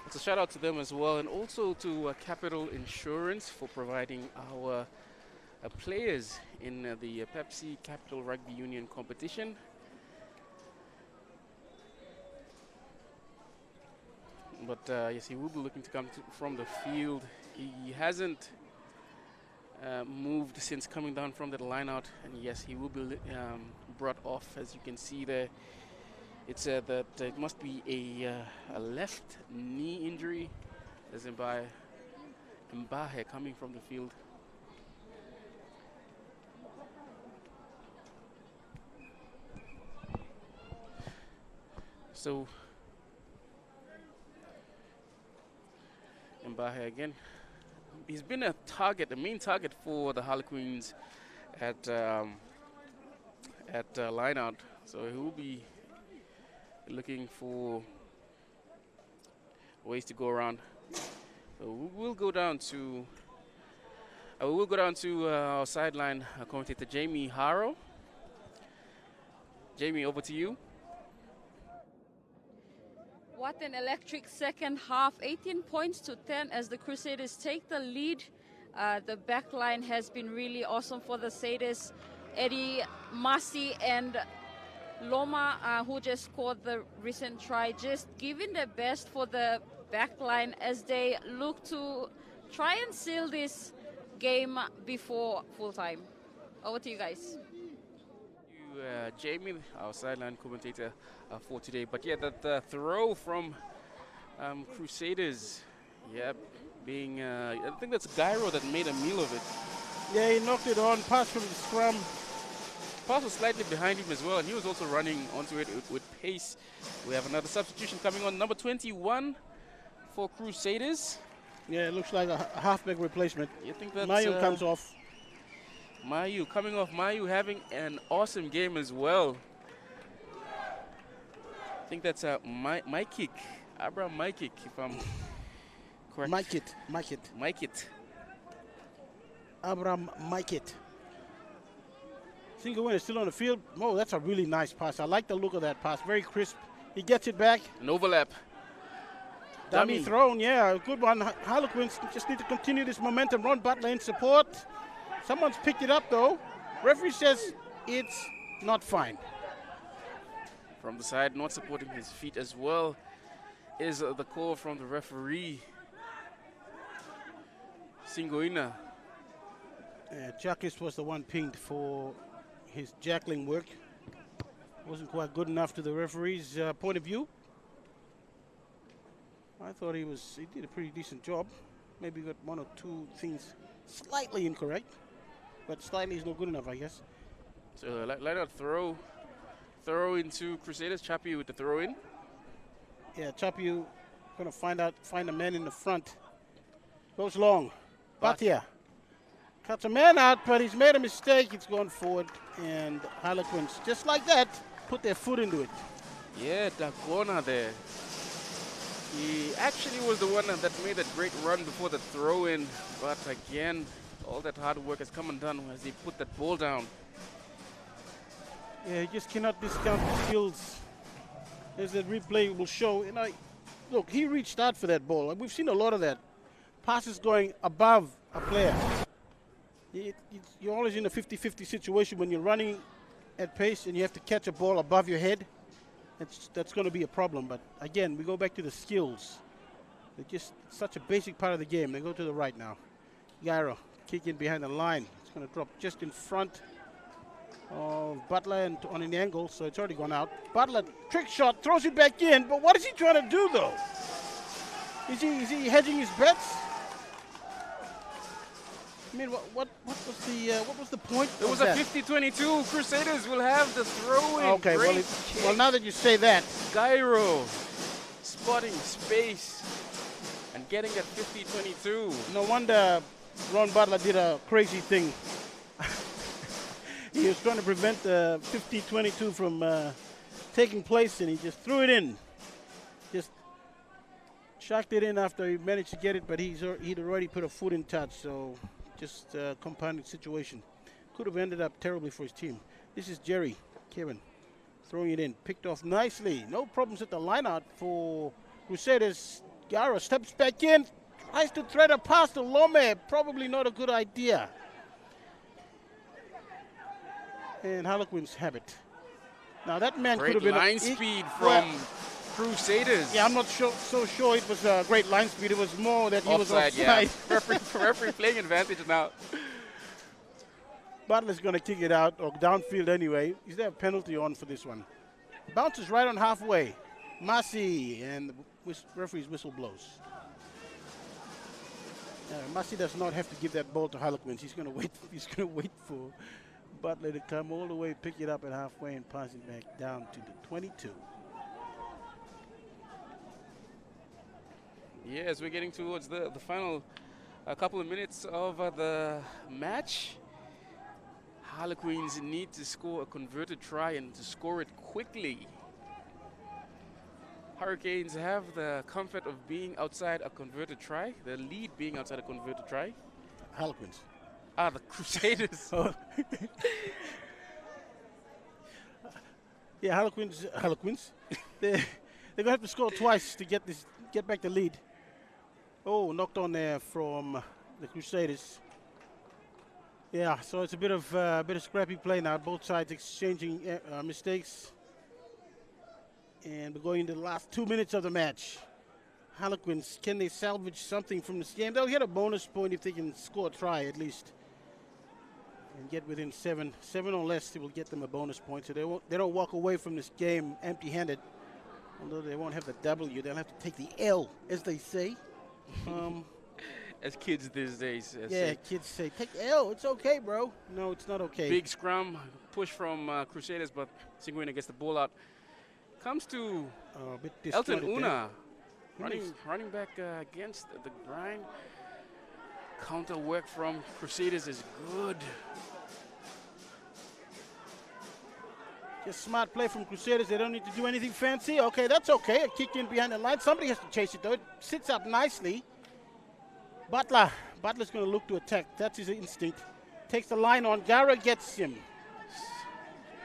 it's a shout out to them as well, and also to Capital Insurance for providing our players in the Pepsi Capital Rugby Union competition. But yes, he will be looking to come from the field. He hasn't moved since coming down from that line out, and yes, he will be brought off. As you can see there, it said that it must be a left knee injury, as in by Mbahe coming from the field. So Mbahe again. He's been a main target for the Harlequins at line out. So he will be looking for ways to go around. So we will go down to our sideline commentator Jamie Harrow. Jamie, over to you. What an electric second half. 18 points to 10 as the Crusaders take the lead. The back line has been really awesome for the Crusaders. Eddie, Masi, and Loma, who just scored the recent try, just giving their best for the back line as they look to try and seal this game before full time. Over to you guys. Jamie, our sideline commentator for today. But yeah, that throw from Crusaders, yep, being, I think that's Gyro that made a meal of it. Yeah, he knocked it on, pass from the scrum. Pass was slightly behind him as well, and he was also running onto it with pace. We have another substitution coming on, number 21 for Crusaders. Yeah, it looks like a halfback replacement. You think that's Mayu comes off. Mayu coming off. Mayu having an awesome game as well. I think that's my kick. Abraham my kick, if I'm correct. Mike it. Abraham Mikit. Single winner still on the field. Oh, that's a really nice pass. I like the look of that pass. Very crisp. He gets it back. An overlap. Dummy thrown, yeah, good one. Harlequins just need to continue this momentum. Ron Butler in support. Someone's picked it up though. Referee says it's not fine. From the side, not supporting his feet as well, is the call from the referee. Singoina. Jakis was the one pinged for his jackling work. Wasn't quite good enough to the referee's point of view. I thought he did a pretty decent job. Maybe got one or two things slightly incorrect, but slightly is not good enough, I guess. So let out throw into Crusaders. Chappie with the throw in. Yeah, Chappie gonna find a man in the front. Goes long. Batia cuts a man out, but he's made a mistake. It's gone forward, and Harlequins, just like that, put their foot into it. Yeah, Dagona there. He actually was the one that made that great run before the throw-in, but again, all that hard work has come undone as he put that ball down. Yeah, you just cannot discount the skills, as the replay will show. And look, he reached out for that ball, and we've seen a lot of that. Passes going above a player. You're always in a 50-50 situation when you're running at pace and you have to catch a ball above your head. That's going to be a problem. But again, we go back to the skills. They're just such a basic part of the game. They go to the right now. Gyro kicking behind the line. It's going to drop just in front of Butler and on an angle, so it's already gone out. Butler, trick shot, throws it back in. But what is he trying to do, though? Is he hedging his bets? I mean, what was the point? It was a 50-22. Crusaders will have the throw-in. Okay, well, now that you say that, Gyro spotting space and getting at 50-22. No wonder Ron Butler did a crazy thing. He was trying to prevent the 50-22 from taking place, and he just threw it in. Just shocked it in after he managed to get it, but he'd already put a foot in touch, so just a compounded situation. Could have ended up terribly for his team. This is Jerry Kevin throwing it in. Picked off nicely. No problems at the lineout for Crusaders. Gyro steps back in. Tries to thread a pass to Lome. Probably not a good idea. And Harlequins have it. Now that man could have been line speed from Crusaders. Yeah, I'm not so sure it was a great line speed. It was more that he was offside. Yeah. referee playing advantage now. Butler's going to kick it out, or downfield anyway. Is there a penalty on for this one? Bounces right on halfway. Masi, and the referee's whistle blows. Masi does not have to give that ball to Harlequins. He's going to wait. He's going to wait for Butler to come all the way, pick it up at halfway, and pass it back down to the 22. Yes, we're getting towards the final couple of minutes of the match. Harlequins need to score a converted try and to score it quickly. Hurricanes have the comfort of being outside a converted try, the lead being outside a converted try. Harlequins. The Crusaders. Yeah, Harlequins. They're gonna have to score twice to get back the lead. Oh, knocked on there from the Crusaders. Yeah, so it's a bit of scrappy play now. Both sides exchanging mistakes, and we're going into the last 2 minutes of the match. Harlequins, can they salvage something from this game? They'll get a bonus point if they can score a try at least, and get within 7 or less. It will get them a bonus point, so they don't walk away from this game empty-handed. Although they won't have the W, they'll have to take the L, as they say. As kids these days. Yeah, kids say, take the L, it's okay, bro. No, it's not okay. Big scrum, push from Crusaders, but Singuina gets the ball out. Comes to A bit Elton disjointed Una, there. running back against the grind. Counter work from Crusaders is good. Just smart play from Crusaders. They don't need to do anything fancy. Okay, that's okay. A kick in behind the line. Somebody has to chase it, though. It sits up nicely. Butler's going to look to attack. That's his instinct. Takes the line on. Gara gets him.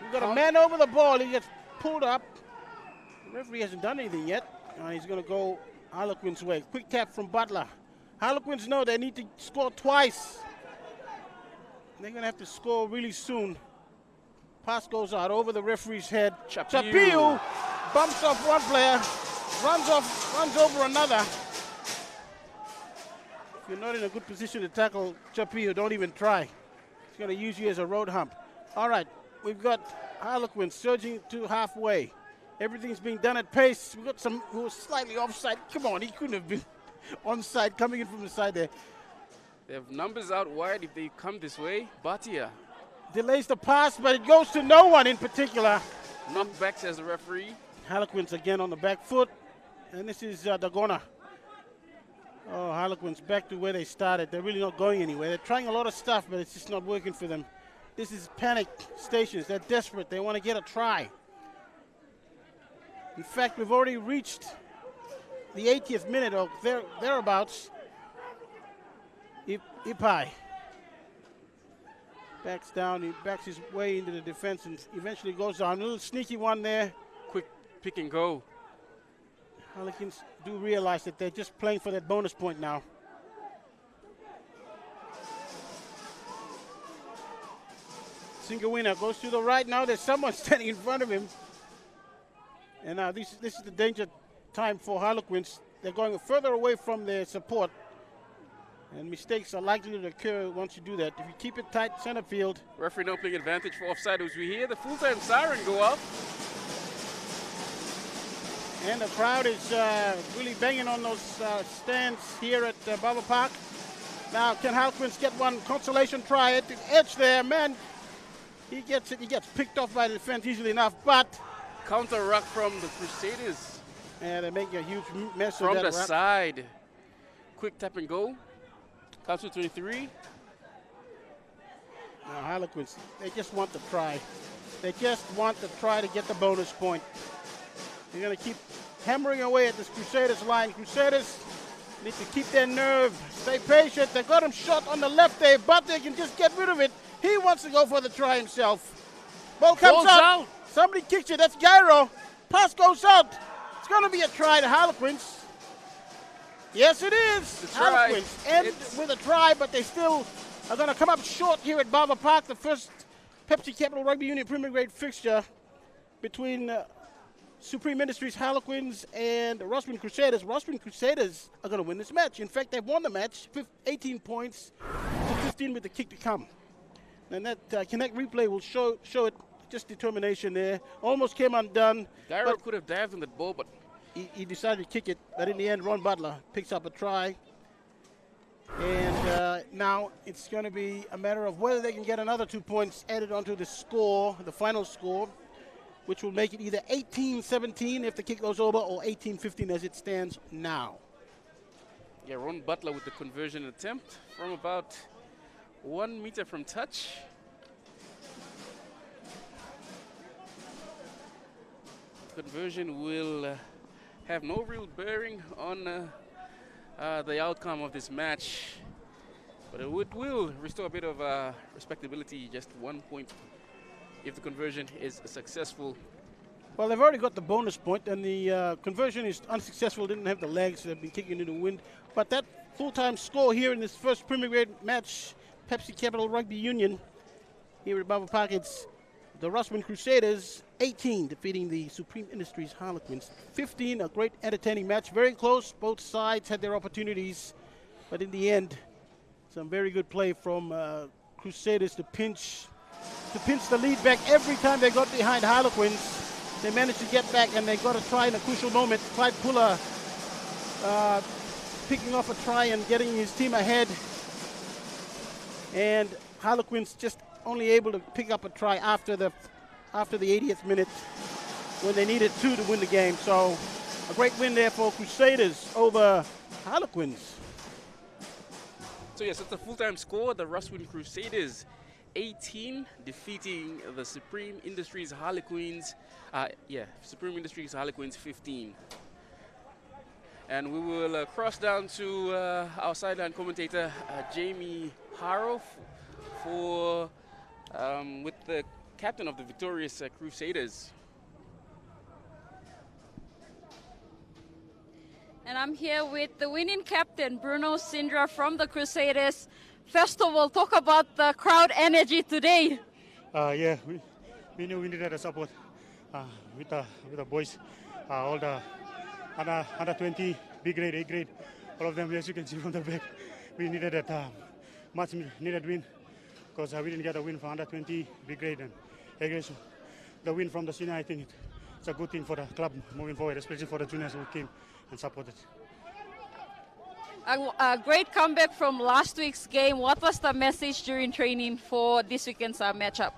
We've got a man over the ball. He gets pulled up. The referee hasn't done anything yet. He's going to go Harlequins' way. Quick tap from Butler. Harlequins know they need to score twice. They're going to have to score really soon. Pass goes out over the referee's head. Chapiu bumps off one player, runs over another. If you're not in a good position to tackle Chapiu, don't even try. He's going to use you as a road hump. All right, we've got Harlequins surging to halfway. Everything's being done at pace. We've got some who was slightly offside. Come on, he couldn't have been onside coming in from the side there. They have numbers out wide if they come this way. Batia Delays the pass, but it goes to no one in particular. knocked back, says the referee. Harlequins again on the back foot. And this is Dagona. Oh, Harlequins back to where they started. They're really not going anywhere. They're trying a lot of stuff, but it's just not working for them. This is panic stations. They're desperate. They want to get a try. In fact, we've already reached the 80th minute or thereabouts. Ipai backs down. He backs his way into the defense and eventually goes down. A little sneaky one there. Quick pick and go. Harlequins do realize that they're just playing for that bonus point now. Singuina goes to the right now. There's someone standing in front of him. And now this is the danger time for Harlequins. They're going further away from their support. And mistakes are likely to occur once you do that. If you keep it tight, center field. Referee now playing advantage for offside as we hear the full-time siren go up. And the crowd is really banging on those stands here at Baba Park. Now, can Harlequins get one consolation try at the edge there? Man, he gets it. He gets picked off by the defense easily enough, but Counter ruck from the Crusaders. they're making a huge mess From of the that ruck. side. Quick tap and go. Comes to 23. Now, Harlequins, they just want the try. They just want to try to get the bonus point. They're going to keep hammering away at this Crusaders line. Crusaders need to keep their nerve, stay patient. They got him shot on the left there, but they can just get rid of it. He wants to go for the try himself. Ball comes Ball's out. out. Somebody kicks it. That's Gyro. Pass goes out. It's going to be a try to Harlequins. Yes, it is. The try. Harlequins end It's- with a try, but they still are going to come up short here at Baba Park, the first Pepsi Capital Rugby Union Premier Grade fixture between Supreme Industries Harlequins and RUSWIN Crusaders. RUSWIN Crusaders are going to win this match. In fact, they've won the match, 18 points to 15 with the kick to come. And that Connect replay will show it. Just determination there. Almost came undone. Gyro but could have dived on that ball, but he decided to kick it. But in the end, Ron Butler picks up a try. And now it's going to be a matter of whether they can get another 2 points added onto the score, the final score, which will make it either 18-17 if the kick goes over or 18-15 as it stands now. yeah, Ron Butler with the conversion attempt from about 1 meter from touch. Conversion will have no real bearing on the outcome of this match, but it will restore a bit of respectability, just 1 point if the conversion is successful. Well, they've already got the bonus point, and the conversion is unsuccessful. Didn't have the legs. They've been kicking into the wind. But that full-time score here in this first Premier Grade match, Pepsi Capital Rugby Union, here at Bava Park, it's the RUSWIN Crusaders 18 defeating the Supreme Industries Harlequins 15. A great, entertaining match. Very close. Both sides had their opportunities, but in the end, some very good play from Crusaders to pinch the lead back every time they got behind Harlequins. They managed to get back, and they got a try in a crucial moment. Clyde Puller picking off a try and getting his team ahead. And Harlequins just only able to pick up a try after the 80th minute when they needed 2 to win the game. So a great win there for Crusaders over Harlequins. So yes, it's a full-time score. The RUSWIN Crusaders 18 defeating the Supreme Industries Harlequins. Supreme Industries Harlequins 15. And we will cross down to our sideline commentator, Jamie Harrow, with the captain of the victorious Crusaders. And I'm here with the winning captain, Bruno Sindra from the Crusaders. First of all, talk about the crowd energy today. We knew we needed the support with the boys, all the under 20, B grade, A grade, all of them, as you can see from the back. We needed that much needed win because we didn't get a win from under 20, B grade and A grade. So the win from the senior, I think it's a good thing for the club moving forward, especially for the juniors who came and supported. A great comeback from last week's game. What was the message during training for this weekend's matchup?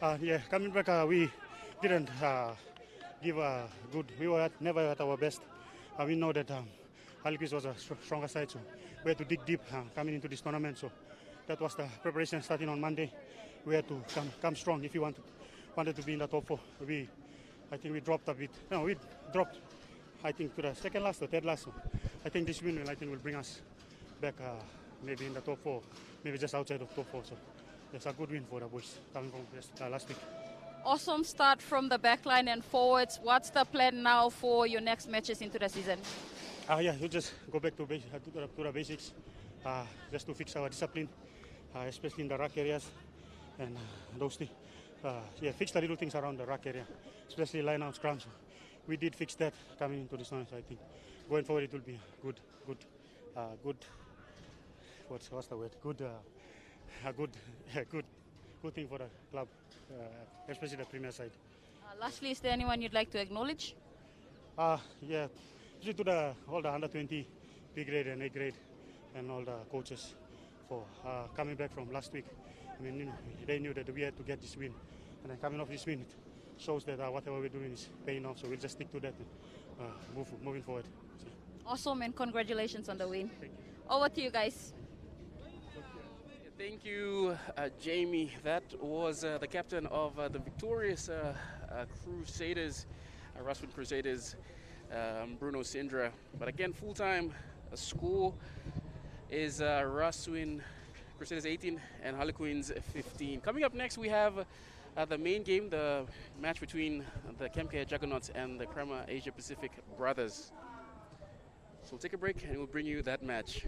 Coming back, we didn't give a good. We were never at our best. We know that Harlequins was a stronger side, so we had to dig deep coming into this tournament. So that was the preparation starting on Monday. We had to come strong if we wanted to be in the top 4. I think we dropped a bit. No, we dropped, I think, to the second last or third last. So I think this win will bring us back maybe in the top 4, maybe just outside of top 4. So it's a good win for the boys coming from last week. Awesome start from the backline and forwards. What's the plan now for your next matches into the season? You just go back to the basics, just to fix our discipline, especially in the ruck areas and those things. Fix the little things around the ruck area, especially line out scrums. So we did fix that coming into this night. So I think going forward it will be good. What's the word? Good thing for the club, especially the Premier side. Lastly, is there anyone you'd like to acknowledge? Due to all the under 20, B grade and A grade, and all the coaches for coming back from last week. I mean, they knew that we had to get this win, and then coming off this win, it shows that whatever we're doing is paying off. So we'll just stick to that and moving forward. So. Awesome, and congratulations on the win. Over to you guys. Thank you, Jamie. That was the captain of the victorious Crusaders, RUSWIN Crusaders, Bruno Sindra. But again, full-time score is RUSWIN Crusaders 18 and Harlequins 15. Coming up next, we have the main game, the match between the Kemke Juggernauts and the Krama Asia Pacific Brothers. So we'll take a break and we'll bring you that match.